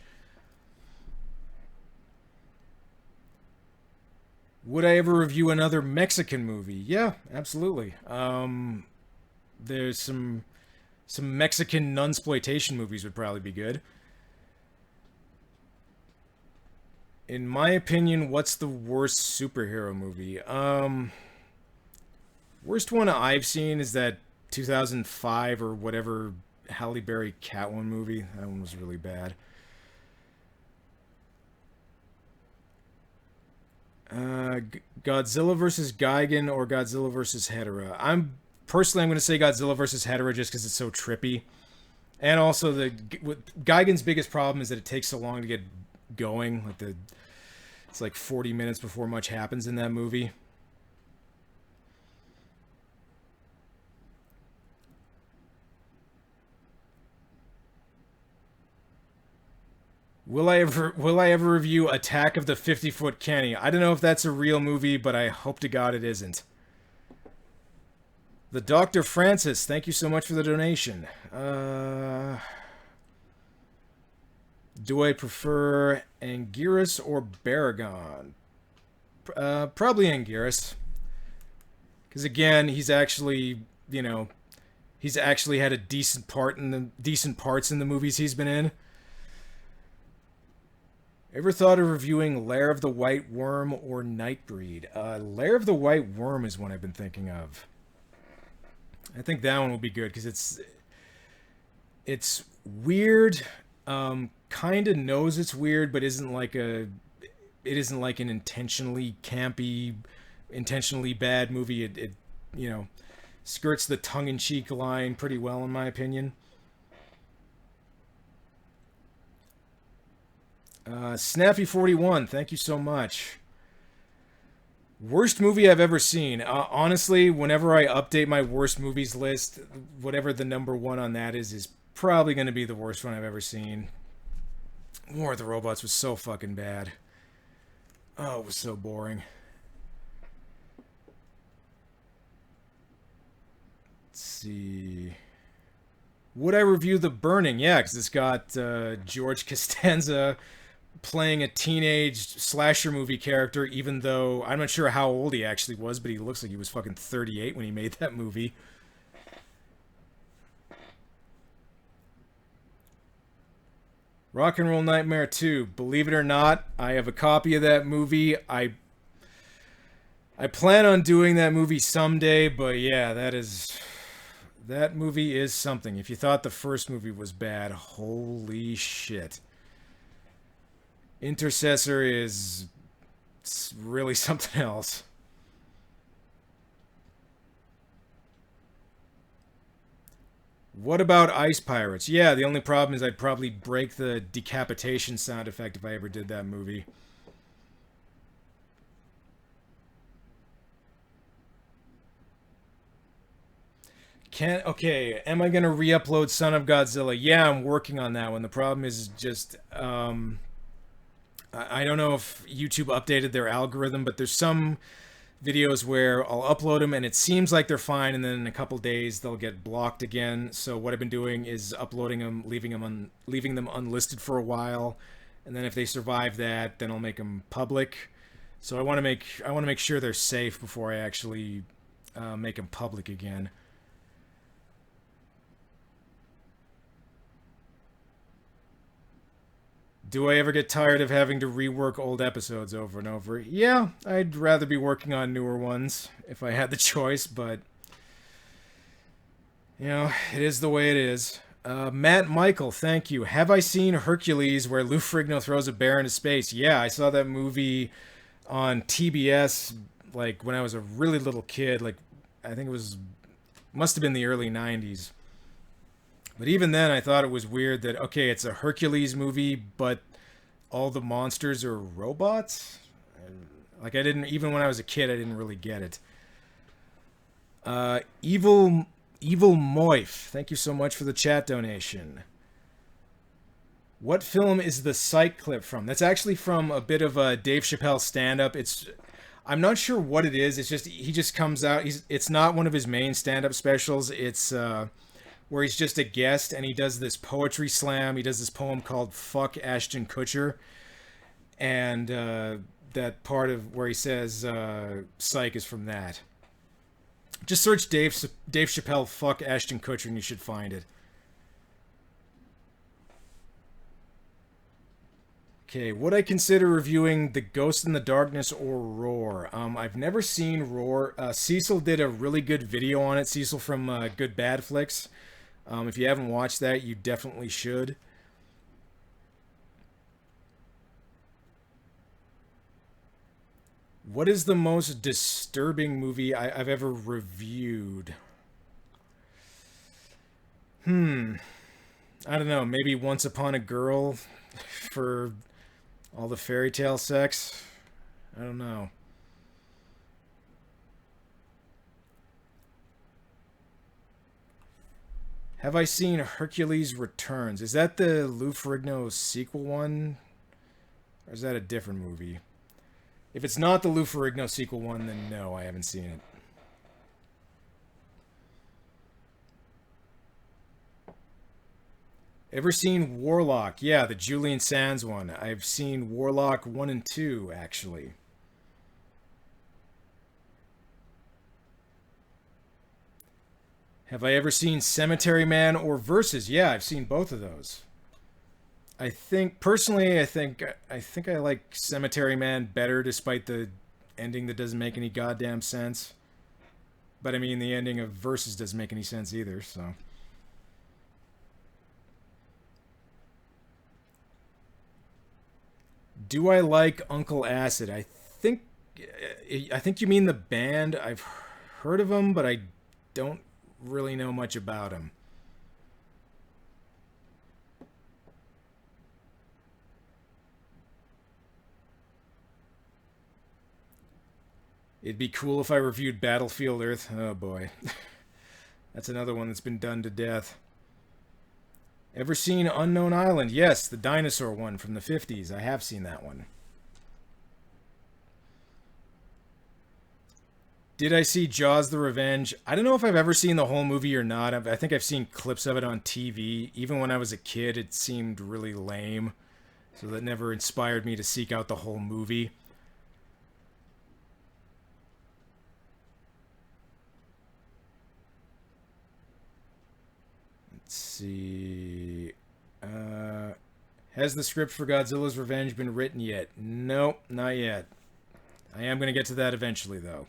Would I ever review another Mexican movie? Yeah, absolutely. There's some Mexican nunsploitation movies would probably be good. In my opinion, what's the worst superhero movie? Worst one I've seen is that 2005 or whatever Halle Berry Catwoman movie. That one was really bad. Godzilla versus Gigan or Godzilla versus Hedorah. I'm going to say Godzilla versus Hedorah just because it's so trippy, and also Gigan's biggest problem is that it takes so long to get going. It's like 40 minutes before much happens in that movie. Will I ever review Attack of the 50-Foot Kenny? I don't know if that's a real movie, but I hope to God it isn't. The Dr. Francis, thank you so much for the donation. Do I prefer Anguirus or Baragon? Probably Anguirus. Because again, he's actually had a decent parts in the movies he's been in. Ever thought of reviewing Lair of the White Worm or Nightbreed? Lair of the White Worm is one I've been thinking of. I think that one will be good because it's weird. Kind of knows it's weird, but it isn't like an intentionally campy, intentionally bad movie. It you know skirts the tongue-in-cheek line pretty well, in my opinion. Snappy41, thank you so much. Worst movie I've ever seen. Honestly, whenever I update my worst movies list, whatever the number one on that is probably going to be the worst one I've ever seen. War of the Robots was so fucking bad. Oh, it was so boring. Let's see. Would I review The Burning? Yeah, because it's got George Costanza playing a teenage slasher movie character, even though I'm not sure how old he actually was, but he looks like he was fucking 38 when he made that movie. Rock and Roll Nightmare 2. Believe it or not, I have a copy of that movie. I plan on doing that movie someday, but yeah, that movie is something. If you thought the first movie was bad, holy shit. Intercessor is really something else. What about Ice Pirates? Yeah, the only problem is I'd probably break the decapitation sound effect if I ever did that movie. Okay, am I gonna re-upload Son of Godzilla? Yeah, I'm working on that one. The problem is just I don't know if YouTube updated their algorithm, but there's some videos where I'll upload them and it seems like they're fine, and then in a couple days they'll get blocked again. So what I've been doing is uploading them, leaving them unlisted for a while, and then if they survive that, then I'll make them public. So I want to make sure they're safe before I actually make them public again. Do I ever get tired of having to rework old episodes over and over? Yeah, I'd rather be working on newer ones if I had the choice, but you know, it is the way it is. Matt Michael, thank you. Have I seen Hercules where Lou Ferrigno throws a bear into space? Yeah, I saw that movie on TBS like when I was a really little kid. Like I think it was must have been the early '90s. But even then, I thought it was weird that okay, it's a Hercules movie, but all the monsters are robots. Like I didn't even when I was a kid, I didn't really get it. Evil Moif, thank you so much for the chat donation. What film is the Psych clip from? That's actually from a bit of a Dave Chappelle stand-up. I'm not sure what it is. It's just he just comes out. It's not one of his main stand-up specials. It's where he's just a guest and he does this poetry slam. He does this poem called "Fuck Ashton Kutcher," and that part of where he says "Psych" is from that. Just search Dave Chappelle "Fuck Ashton Kutcher" and you should find it. Okay, would I consider reviewing The Ghost in the Darkness or Roar? I've never seen Roar. Cecil did a really good video on it. Cecil from Good Bad Flicks. If you haven't watched that, you definitely should. What is the most disturbing movie I've ever reviewed? I don't know. Maybe Once Upon a Girl for all the fairy tale sex. I don't know. Have I seen Hercules Returns? Is that the Lou Ferrigno sequel one? Or is that a different movie? If it's not the Lou Ferrigno sequel one, then no, I haven't seen it. Ever seen Warlock? Yeah, the Julian Sands one. I've seen Warlock 1 and 2, actually. Have I ever seen Cemetery Man or Versus? Yeah, I've seen both of those. I think personally, I think I like Cemetery Man better, despite the ending that doesn't make any goddamn sense. But I mean, the ending of Versus doesn't make any sense either. So, do I like Uncle Acid? I think you mean the band. I've heard of them, but I don't really know much about them. It'd be cool if I reviewed Battlefield Earth. Oh boy. That's another one that's been done to death. Ever seen Unknown Island? Yes, the dinosaur one from the 50s. I have seen that one. Did I see Jaws the Revenge? I don't know if I've ever seen the whole movie or not. I think I've seen clips of it on TV. Even when I was a kid, it seemed really lame. So that never inspired me to seek out the whole movie. Let's see. Has the script for Godzilla's Revenge been written yet? Nope, not yet. I am going to get to that eventually, though.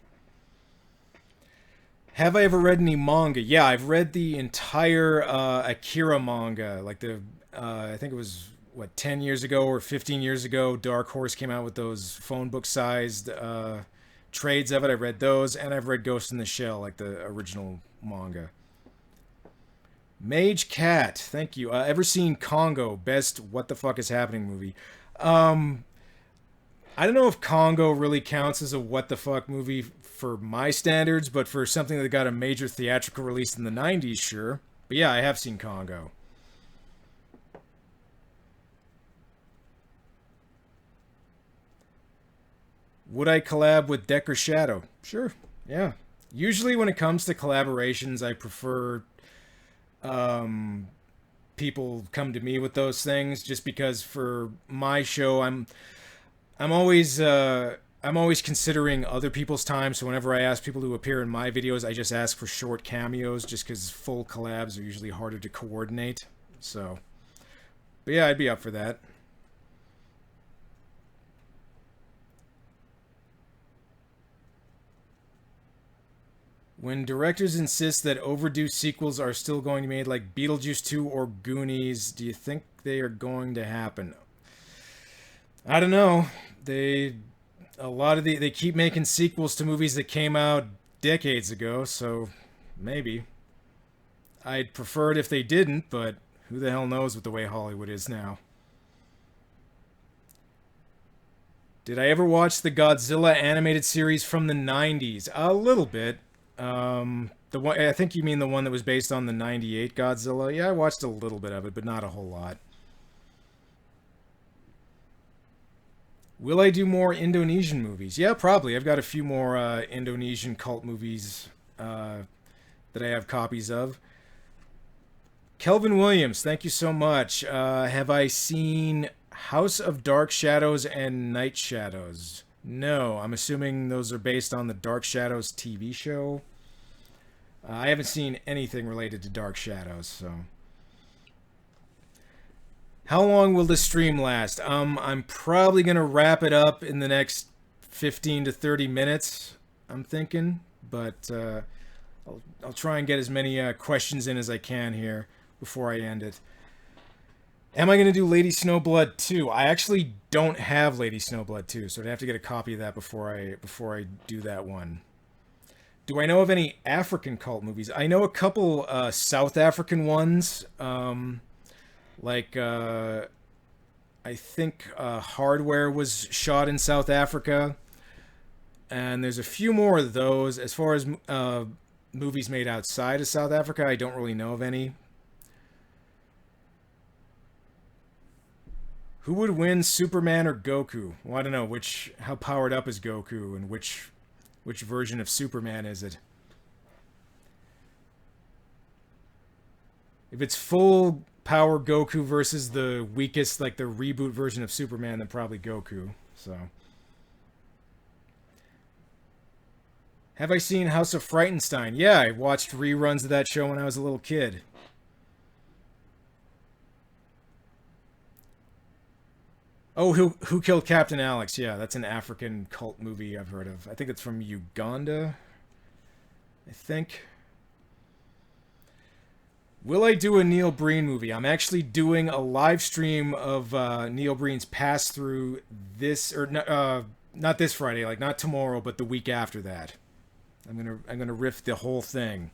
Have I ever read any manga? Yeah, I've read the entire Akira manga. Like I think it was, what, 10 years ago or 15 years ago, Dark Horse came out with those phone book-sized trades of it. I read those, and I've read Ghost in the Shell, like the original manga. Mage Cat, thank you. Ever seen Congo? Best What the Fuck is Happening movie. I don't know if Congo really counts as a what the fuck movie for my standards, but for something that got a major theatrical release in the 90s, sure. But yeah, I have seen Congo. Would I collab with Decker Shadow? Sure, yeah. Usually when it comes to collaborations, I prefer people come to me with those things, just because for my show I'm always considering other people's time. So whenever I ask people to appear in my videos, I just ask for short cameos, just because full collabs are usually harder to coordinate. So, but yeah, I'd be up for that. When directors insist that overdue sequels are still going to be made, like Beetlejuice 2 or Goonies, do you think they are going to happen? I don't know. They keep making sequels to movies that came out decades ago, so maybe. I'd prefer it if they didn't, but who the hell knows what the way Hollywood is now. Did I ever watch the Godzilla animated series from the 90s? A little bit. The one, I think you mean the one that was based on the 98 Godzilla. Yeah, I watched a little bit of it, but not a whole lot. Will I do more Indonesian movies? Yeah, probably. I've got a few more Indonesian cult movies that I have copies of. Kelvin Williams, thank you so much. Have I seen House of Dark Shadows and Night Shadows? No, I'm assuming those are based on the Dark Shadows TV show. I haven't seen anything related to Dark Shadows, so... How long will this stream last? I'm probably going to wrap it up in the next 15 to 30 minutes, I'm thinking. But I'll try and get as many questions in as I can here before I end it. Am I going to do Lady Snowblood 2? I actually don't have Lady Snowblood 2, so I'd have to get a copy of that before I do that one. Do I know of any African cult movies? I know a couple South African ones. Like, I think Hardware was shot in South Africa. And there's a few more of those. As far as movies made outside of South Africa, I don't really know of any. Who would win, Superman or Goku? Well, I don't know. How powered up is Goku, and which version of Superman is it? If it's full power Goku versus the weakest, like the reboot version of Superman, then probably Goku. So, have I seen House of Frightenstein? Yeah, I watched reruns of that show when I was a little kid. Oh, Who Killed Captain Alex? Yeah, that's an African cult movie I've heard of. I think it's from Uganda, I think. Will I do a Neil Breen movie? I'm actually doing a live stream of Neil Breen's pass through this, or not this Friday, like not tomorrow, but the week after that. I'm gonna riff the whole thing,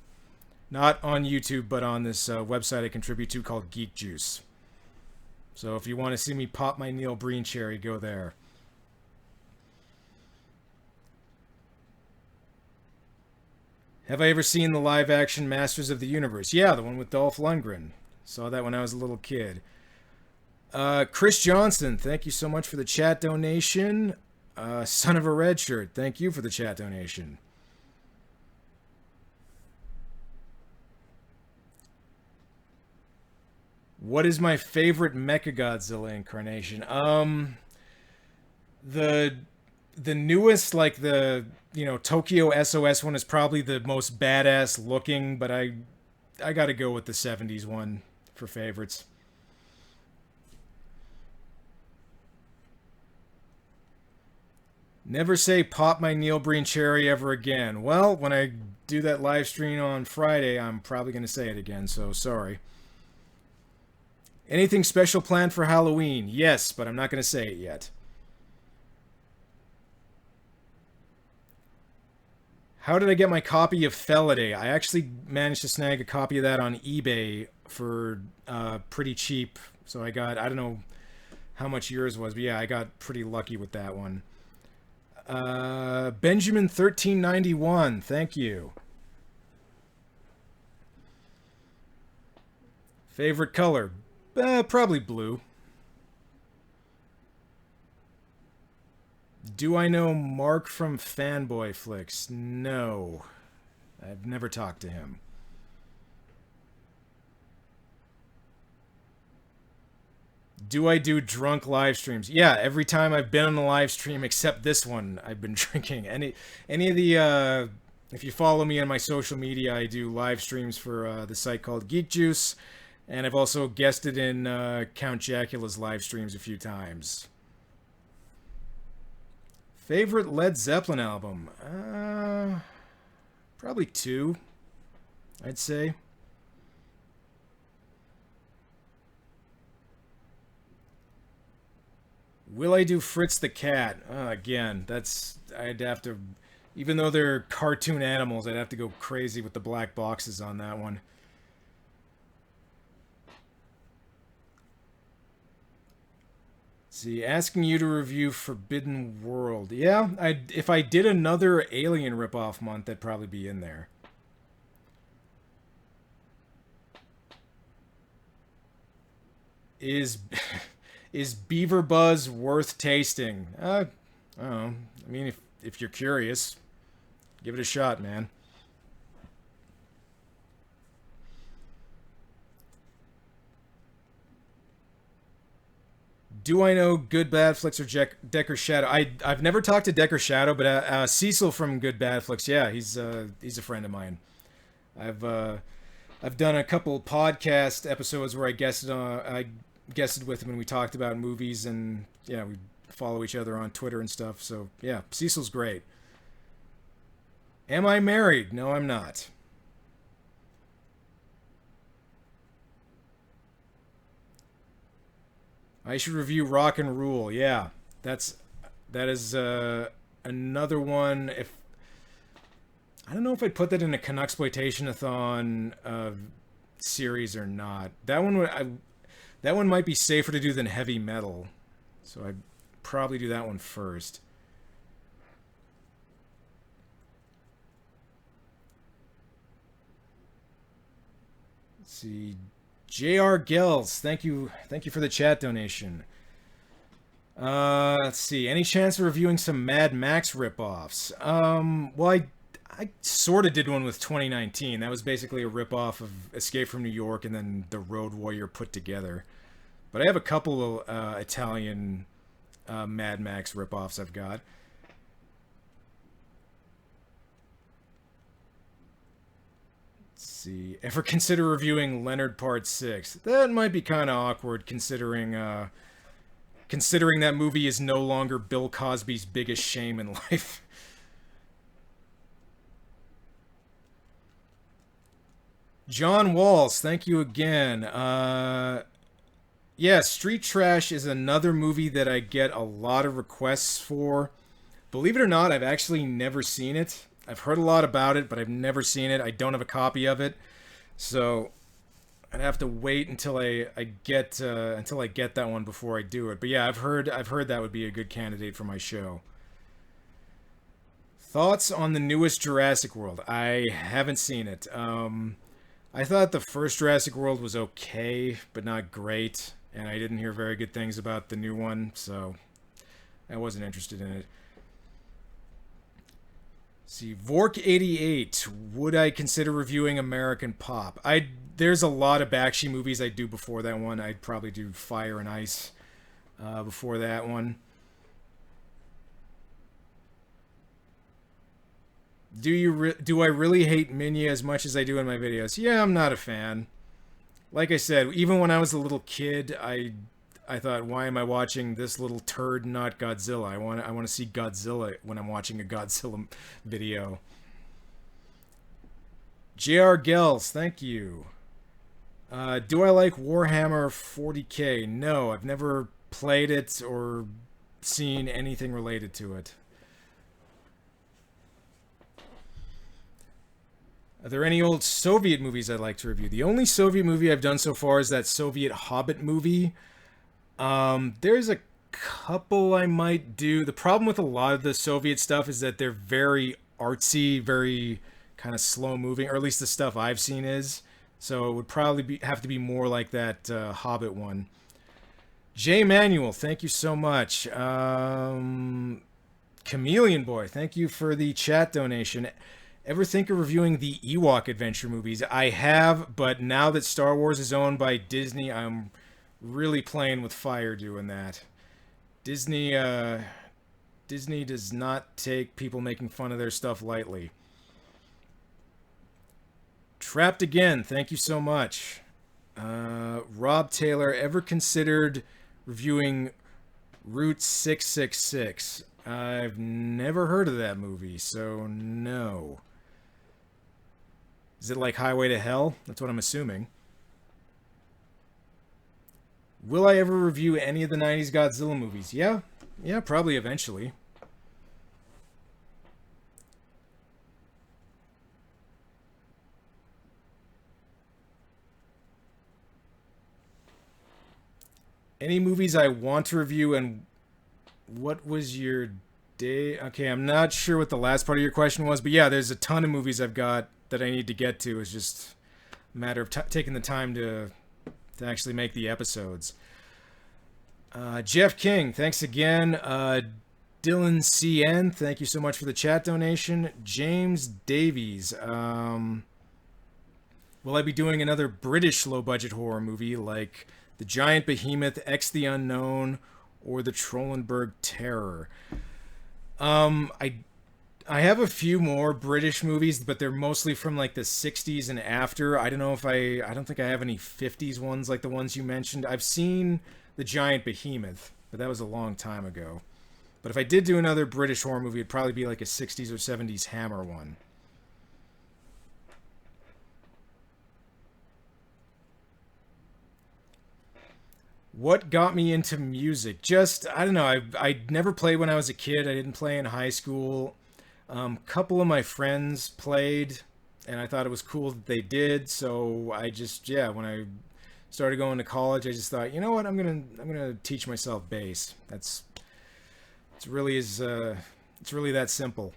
not on YouTube, but on this website I contribute to called Geek Juice. So if you want to see me pop my Neil Breen cherry, go there. Have I ever seen the live-action Masters of the Universe? Yeah, the one with Dolph Lundgren. Saw that when I was a little kid. Chris Johnson, thank you so much for the chat donation. Son of a Red Shirt, thank you for the chat donation. What is my favorite Mechagodzilla incarnation? The newest, like the Tokyo SOS one is probably the most badass looking, but I got to go with the 70s one for favorites. Never say pop my Neil Breen cherry ever again. Well, when I do that live stream on Friday, I'm probably going to say it again, so sorry. Anything special planned for Halloween? Yes, but I'm not going to say it yet. How did I get my copy of Felidae? I actually managed to snag a copy of that on eBay for pretty cheap. So I don't know how much yours was, but yeah, I got pretty lucky with that one. Benjamin 1391, thank you. Favorite color? Probably blue. Do I know Mark from Fanboy Flicks? No. I've never talked to him. Do I do drunk live streams? Yeah, every time I've been on a live stream except this one, I've been drinking. Any of the if you follow me on my social media, I do live streams for the site called Geek Juice, and I've also guested in Count Jacula's live streams a few times. Favorite Led Zeppelin album? Probably 2, I'd say. Will I do Fritz the Cat? Again, I'd have to, even though they're cartoon animals, I'd have to go crazy with the black boxes on that one. See, asking you to review Forbidden World. Yeah, if I did another Alien ripoff month, that'd probably be in there. Is Beaver Buzz worth tasting? I don't know. I mean, if you're curious, give it a shot, man. Do I know Good Bad Flicks or Decker Shadow? I've never talked to Decker Shadow, but Cecil from Good Bad Flicks, yeah, he's a friend of mine. I've done a couple podcast episodes where I guested with him and we talked about movies, and yeah, we follow each other on Twitter and stuff. So yeah, Cecil's great. Am I married? No, I'm not. I should review Rock and Rule. Yeah, that is another one. If I don't know if I'd put that in a Canuxploitation-a-thon series or not. That one might be safer to do than Heavy Metal, so I'd probably do that one first. Let's see. J.R. Gels, thank you for the chat donation. Let's see. Any chance of reviewing some Mad Max ripoffs? Well, I sort of did one with 2019. That was basically a ripoff of Escape from New York and then The Road Warrior put together. But I have a couple of Italian Mad Max ripoffs I've got. See, ever consider reviewing Leonard Part 6? That might be kind of awkward considering that movie is no longer Bill Cosby's biggest shame in life. John Walls, thank you again. Yeah, Street Trash is another movie that I get a lot of requests for. Believe it or not, I've actually never seen it. I've heard a lot about it, but I've never seen it. I don't have a copy of it, so I'd have to wait until I get that one before I do it. But yeah, I've heard that would be a good candidate for my show. Thoughts on the newest Jurassic World? I haven't seen it. I thought the first Jurassic World was okay, but not great, and I didn't hear very good things about the new one, so I wasn't interested in it. See, Vork88. Would I consider reviewing American Pop? There's a lot of Bakshi movies I'd do before that one. I'd probably do Fire and Ice before that one. Do I really hate Minya as much as I do in my videos? Yeah, I'm not a fan. Like I said, even when I was a little kid, I thought, why am I watching this little turd, not Godzilla? I want to see Godzilla when I'm watching a Godzilla video. JR Gels, thank you. Do I like Warhammer 40k? No, I've never played it or seen anything related to it. Are there any old Soviet movies I'd like to review? The only Soviet movie I've done so far is that Soviet Hobbit movie. There's a couple I might do. The problem with a lot of the Soviet stuff is that they're very artsy, very kind of slow moving, or at least the stuff I've seen is. So it would probably have to be more like that Hobbit one. J. Manuel, thank you so much. Chameleon Boy, thank you for the chat donation. Ever think of reviewing the Ewok adventure movies? I have, but now that Star Wars is owned by Disney, I'm really playing with fire doing that. Disney does not take people making fun of their stuff lightly. Trapped Again, thank you so much. Rob Taylor, ever considered reviewing Route 666? I've never heard of that movie, so no. Is it like Highway to Hell? That's what I'm assuming. Will I ever review any of the 90s Godzilla movies? Yeah, probably eventually. Any movies I want to review, and what was your day? Okay, I'm not sure what the last part of your question was, but yeah, there's a ton of movies I've got that I need to get to. It's just a matter of taking the time to actually make the episodes. Jeff King, thanks again. Dylan CN, thank you so much for the chat donation. James Davies, will I be doing another British low-budget horror movie like The Giant Behemoth, X the Unknown, or The Trollenberg Terror? I have a few more British movies, but they're mostly from like the 60s and after. I don't know if I don't think I have any 50s ones like the ones you mentioned. I've seen The Giant Behemoth, but that was a long time ago. But if I did do another British horror movie, it'd probably be like a 60s or 70s Hammer one. What got me into music? Just, I don't know, I never played when I was a kid. I didn't play in high school. Couple of my friends played, and I thought it was cool that they did. So I just, when I started going to college, I just thought, you know what, I'm gonna teach myself bass. It's really that simple.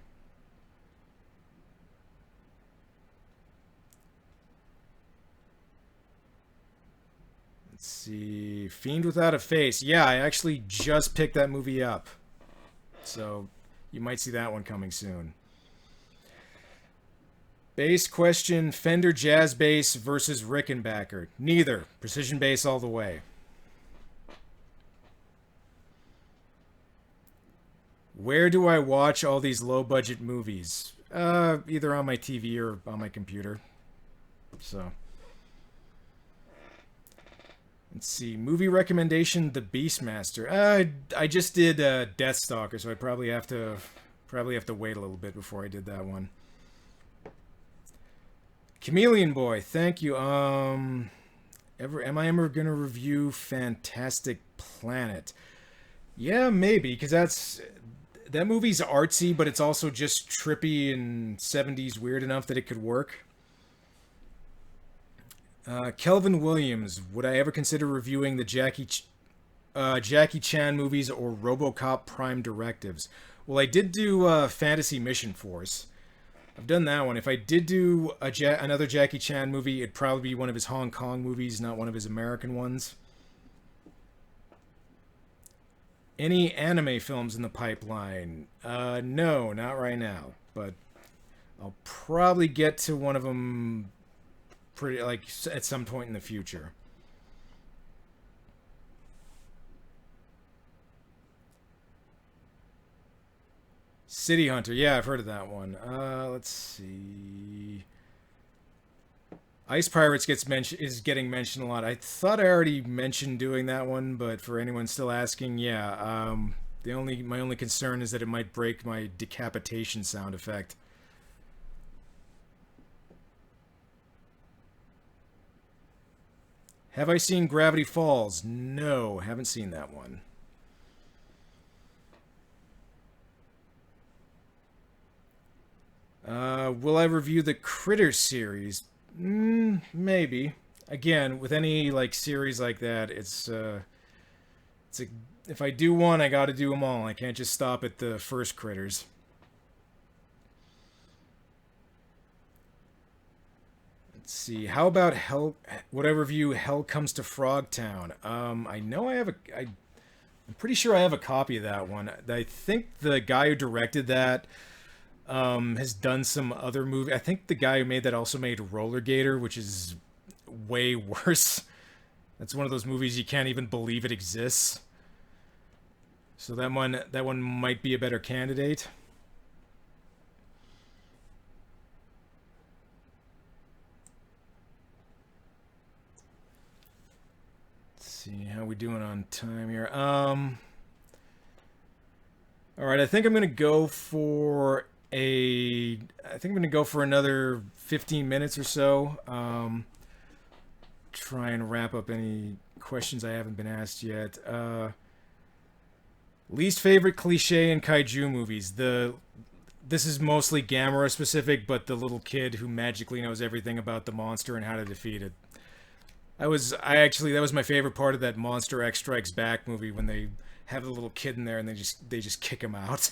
Let's see, Fiend Without a Face. Yeah, I actually just picked that movie up, so you might see that one coming soon. Bass question, Fender Jazz Bass versus Rickenbacker. Neither. Precision bass all the way. Where do I watch all these low-budget movies? Either on my TV or on my computer. So, let's see. Movie recommendation: The Beastmaster. I just did Deathstalker, so I probably have to wait a little bit before I did that one. Chameleon Boy, thank you. Am I ever gonna review Fantastic Planet? Yeah, maybe, because that movie's artsy, but it's also just trippy and 70s weird enough that it could work. Kelvin Williams, would I ever consider reviewing the Jackie Chan movies or RoboCop Prime Directives? Well, I did do Fantasy Mission Force. I've done that one. If I did do another Jackie Chan movie, it'd probably be one of his Hong Kong movies, not one of his American ones. Any anime films in the pipeline? No, not right now. But I'll probably get to one of them pretty like at some point in the future. City Hunter, yeah, I've heard of that one. Let's see. Ice Pirates is getting mentioned a lot. I thought I already mentioned doing that one, but for anyone still asking, yeah. My only concern is that it might break my decapitation sound effect. Have I seen Gravity Falls? No, haven't seen that one. Will I review the Critter series? Maybe. Again, with any like series like that, it's a if I do one, I got to do them all. I can't just stop at the first Critters. Let's see. How about Hell? Would I review Hell Comes to Frogtown? I know I have I'm pretty sure I have a copy of that one. I think the guy who directed that has done some other movie. I think the guy who made that also made Roller Gator, which is way worse. That's one of those movies you can't even believe it exists. So that one might be a better candidate. Let's see how we doing on time here. All right, I think I'm gonna go for another 15 minutes or so. Try and wrap up any questions I haven't been asked yet. Least favorite cliche in kaiju movies. This is mostly Gamera specific, but the little kid who magically knows everything about the monster and how to defeat it. That was my favorite part of that Monster X Strikes Back movie when they have the little kid in there and they just kick him out.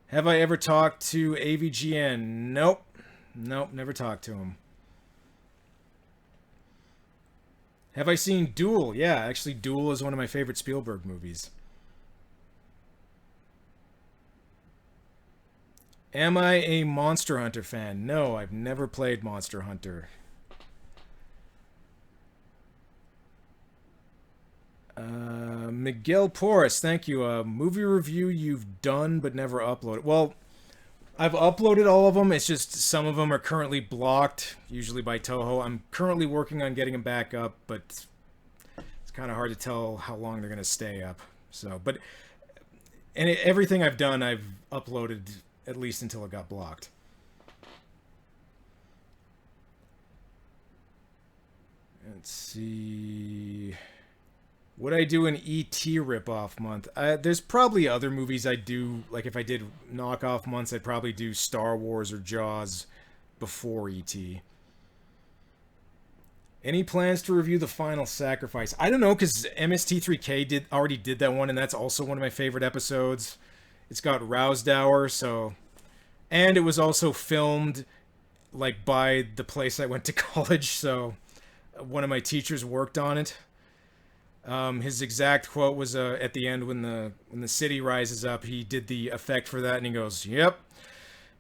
Have I ever talked to AVGN? Nope. Nope, never talked to him. Have I seen Duel? Yeah, actually, Duel is one of my favorite Spielberg movies. Am I a Monster Hunter fan? No, I've never played Monster Hunter. Miguel Porras, thank you. Movie review you've done but never uploaded. Well, I've uploaded all of them. It's just some of them are currently blocked, usually by Toho. I'm currently working on getting them back up, but it's kind of hard to tell how long they're going to stay up. So, but everything I've done, I've uploaded at least until it got blocked. Let's see. Would I do an E.T. ripoff month? There's probably other movies I'd do. Like if I did knockoff months, I'd probably do Star Wars or Jaws before E.T. Any plans to review The Final Sacrifice? I don't know, because MST3K already did that one, and that's also one of my favorite episodes. It's got Rousdower, so... And it was also filmed, like, by the place I went to college, so... One of my teachers worked on it. His exact quote was at the end when the city rises up. He did the effect for that, and he goes, "Yep,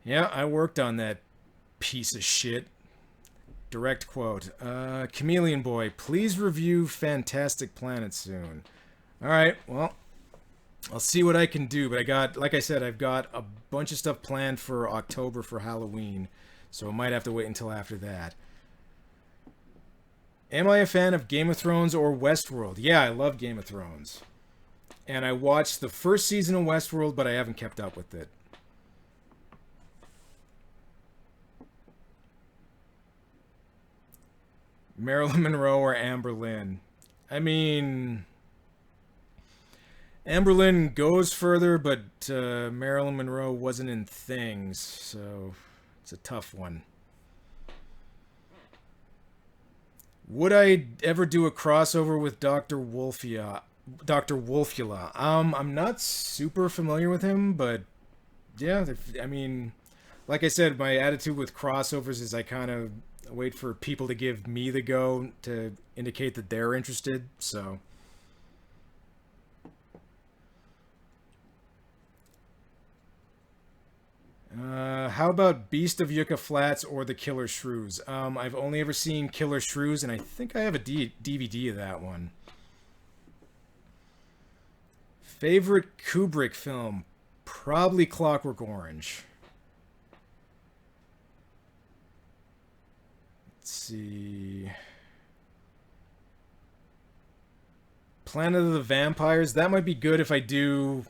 yeah, I worked on that piece of shit." Direct quote. Chameleon Boy, please review Fantastic Planet soon. All right, well, I'll see what I can do. But like I said, I've got a bunch of stuff planned for October for Halloween, so I might have to wait until after that. Am I a fan of Game of Thrones or Westworld? Yeah, I love Game of Thrones. And I watched the first season of Westworld, but I haven't kept up with it. Marilyn Monroe or Amber Lynn? I mean, Amber Lynn goes further, but Marilyn Monroe wasn't in Things, so it's a tough one. Would I ever do a crossover with Dr. Wolfula? I'm not super familiar with him, but yeah, I mean, like I said, my attitude with crossovers is I kind of wait for people to give me the go to indicate that they're interested. So, how about Beast of Yucca Flats or The Killer Shrews? I've only ever seen Killer Shrews, and I think I have a DVD of that one. Favorite Kubrick film? Probably Clockwork Orange. Let's see. Planet of the Vampires. That might be good if I do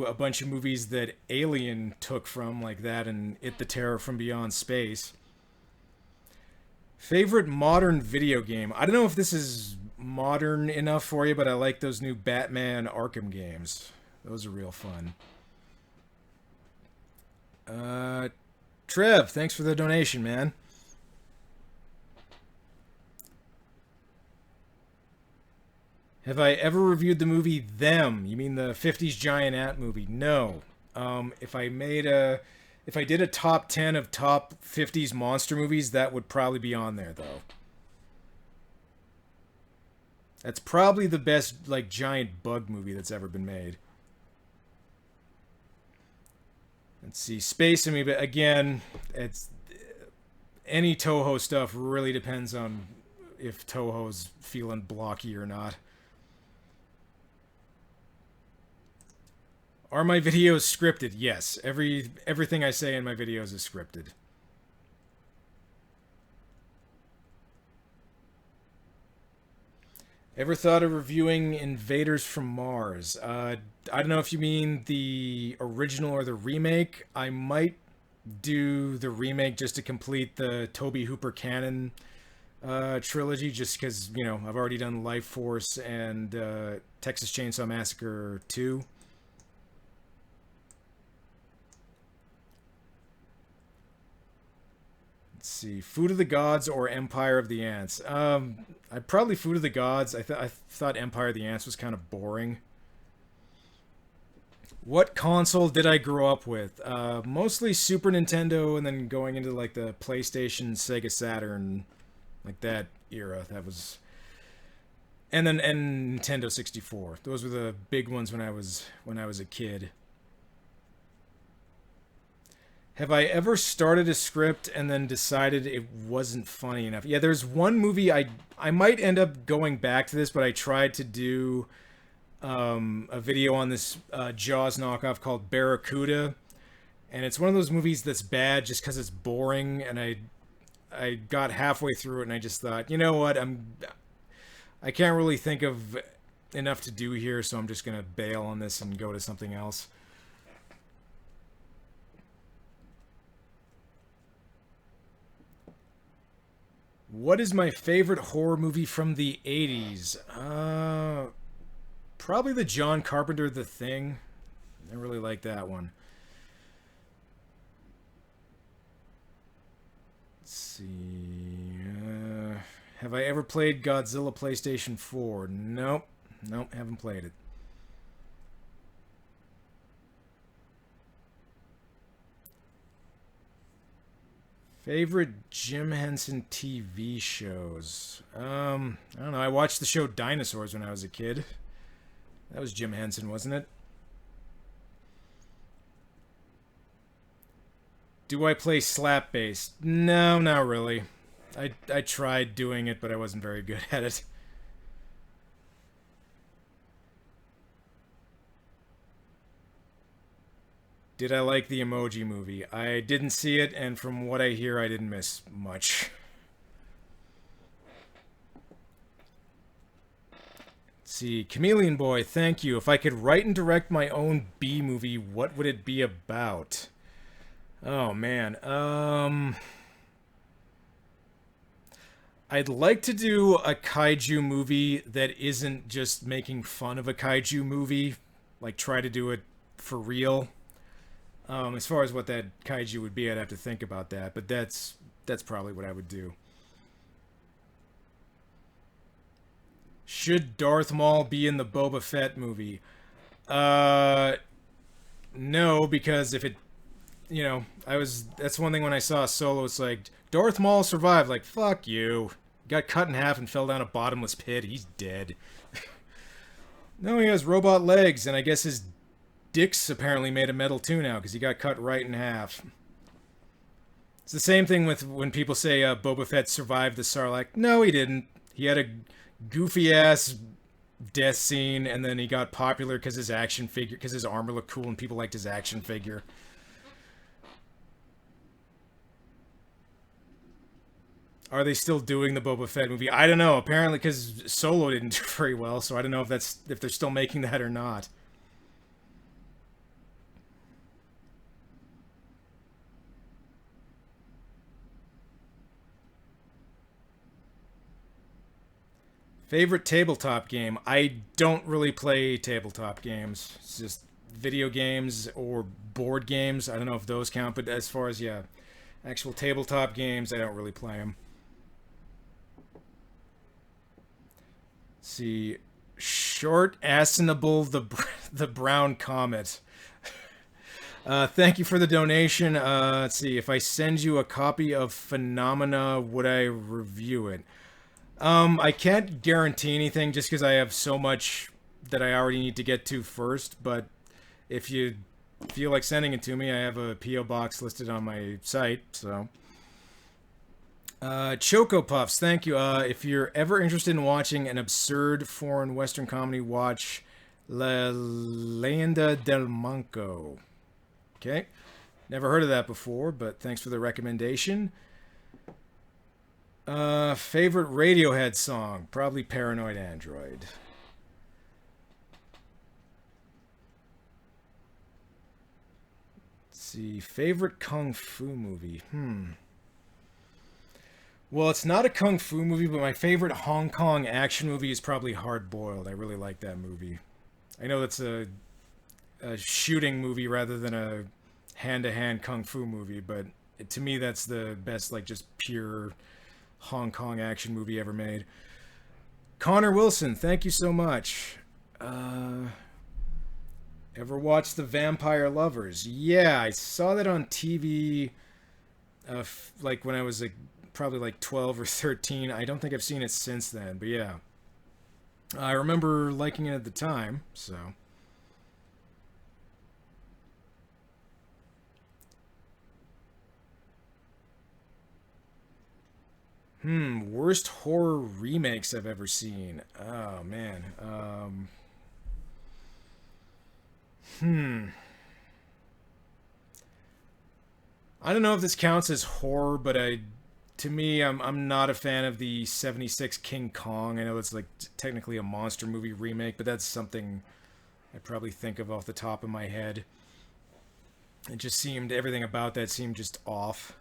a bunch of movies that Alien took from, like that, and It the Terror from Beyond Space. Favorite modern video game? I don't know if this is modern enough for you, but I like those new Batman Arkham games. Those are real fun. Uh, Trev, thanks for the donation, man. Have I ever reviewed the movie Them? You mean the 50s giant ant movie? No. If I did a top 10 of top 50s monster movies, that would probably be on there though. That's probably the best like giant bug movie that's ever been made. Let's see, Space Amoeba again. It's any Toho stuff really depends on if Toho's feeling blocky or not. Are my videos scripted? Yes. Everything I say in my videos is scripted. Ever thought of reviewing Invaders from Mars? I don't know if you mean the original or the remake. I might do the remake just to complete the Toby Hooper canon trilogy, just because, I've already done Life Force and Texas Chainsaw Massacre 2. Let's see, Food of the Gods or Empire of the Ants. I'd probably Food of the Gods. I thought Empire of the Ants was kind of boring. What console did I grow up with? Mostly Super Nintendo, and then going into like the PlayStation, Sega Saturn, like that era. And Nintendo 64. Those were the big ones when I was a kid. Have I ever started a script and then decided it wasn't funny enough? Yeah, there's one movie I might end up going back to this, but I tried to do a video on this Jaws knockoff called Barracuda, and it's one of those movies that's bad just because it's boring. And I got halfway through it and I just thought, you know what, I can't really think of enough to do here, so I'm just gonna bail on this and go to something else. What is my favorite horror movie from the 80s? Probably the John Carpenter The Thing. I really like that one. Let's see. Have I ever played Godzilla PlayStation 4? Nope. Nope, haven't played it. Favorite Jim Henson TV shows? I don't know. I watched the show Dinosaurs when I was a kid. That was Jim Henson, wasn't it? Do I play slap bass? No, not really. I tried doing it, but I wasn't very good at it. Did I like the Emoji Movie? I didn't see it, and from what I hear, I didn't miss much. Let's see, Chameleon Boy, thank you. If I could write and direct my own B movie, what would it be about? Oh man, I'd like to do a kaiju movie that isn't just making fun of a kaiju movie. Like try to do it for real. As far as what that kaiju would be, I'd have to think about that. But that's probably what I would do. Should Darth Maul be in the Boba Fett movie? Uh, no, because if it, that's one thing when I saw Solo, it's like, Darth Maul survived. Like, fuck you. Got cut in half and fell down a bottomless pit. He's dead. No, he has robot legs, and I guess his dick's apparently made of metal too now, because he got cut right in half. It's the same thing with when people say Boba Fett survived the Sarlacc. No, he didn't. He had a goofy ass death scene, and then he got popular because his armor looked cool, and people liked his action figure. Are they still doing the Boba Fett movie? I don't know. Apparently, because Solo didn't do very well, so I don't know if they're still making that or not. Favorite tabletop game? I don't really play tabletop games. It's just video games or board games. I don't know if those count, but as far as, yeah, actual tabletop games, I don't really play them. See, short Asinable the Brown Comet. Thank you for the donation. Let's see, if I send you a copy of Phenomena, would I review it? I can't guarantee anything just because I have so much that I already need to get to first, but if you feel like sending it to me, I have a P.O. box listed on my site, so. Choco Puffs, thank you. If you're ever interested in watching an absurd foreign Western comedy, watch La Leyenda del Manco. Okay. Never heard of that before, but thanks for the recommendation. Favorite Radiohead song? Probably Paranoid Android. Let's see. Favorite Kung Fu movie? Well, it's not a Kung Fu movie, but my favorite Hong Kong action movie is probably Hard Boiled. I really like that movie. I know that's a shooting movie rather than a hand-to-hand Kung Fu movie, but to me that's the best, like, just pure Hong Kong action movie ever made. Connor Wilson, thank you so much. Ever watched The Vampire Lovers? Yeah, I saw that on TV, like when I was probably like 12 or 13. I don't think I've seen it since then, but yeah. I remember liking it at the time, so. Worst horror remakes I've ever seen. Oh, man. I don't know if this counts as horror, but to me, I'm not a fan of the 76 King Kong. I know it's like technically a monster movie remake, but that's something I probably think of off the top of my head. It just seemed, everything about that seemed just off.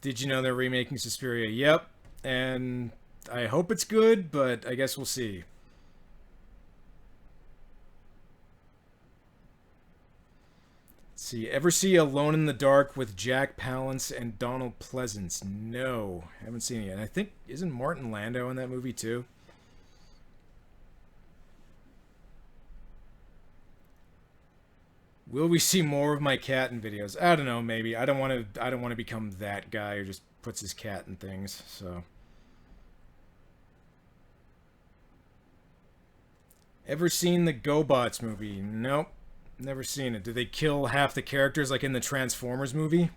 Did you know they're remaking Suspiria? Yep. And I hope it's good, but I guess we'll see. Let's see. Ever see Alone in the Dark with Jack Palance and Donald Pleasance? No. Haven't seen it yet. And I think, isn't Martin Landau in that movie too? Will we see more of my cat in videos? I don't know, maybe. I don't want to become that guy who just puts his cat in things, so. Ever seen the GoBots movie? Nope. Never seen it. Did they kill half the characters like in the Transformers movie?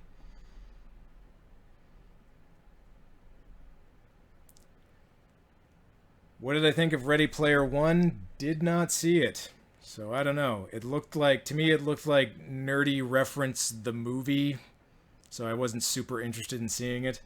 What did I think of Ready Player One? Did not see it. So I don't know. To me, it looked like nerdy reference the movie. So I wasn't super interested in seeing it.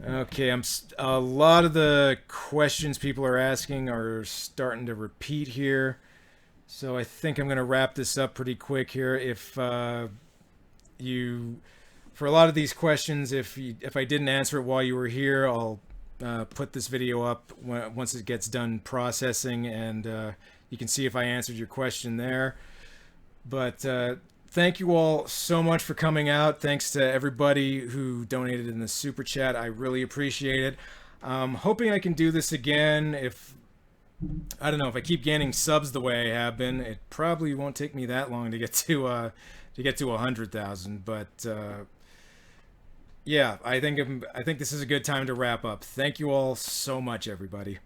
Okay, a lot of the questions people are asking are starting to repeat here. So I think I'm going to wrap this up pretty quick here. If you, for a lot of these questions, if I didn't answer it while you were here, I'll put this video up once it gets done processing, and you can see if I answered your question there. But thank you all so much for coming out. Thanks to everybody who donated in the super chat. I really appreciate it. Hoping I can do this again. I don't know, if I keep gaining subs the way I have been, it probably won't take me that long to get to 100,000. But yeah, I think this is a good time to wrap up. Thank you all so much, everybody.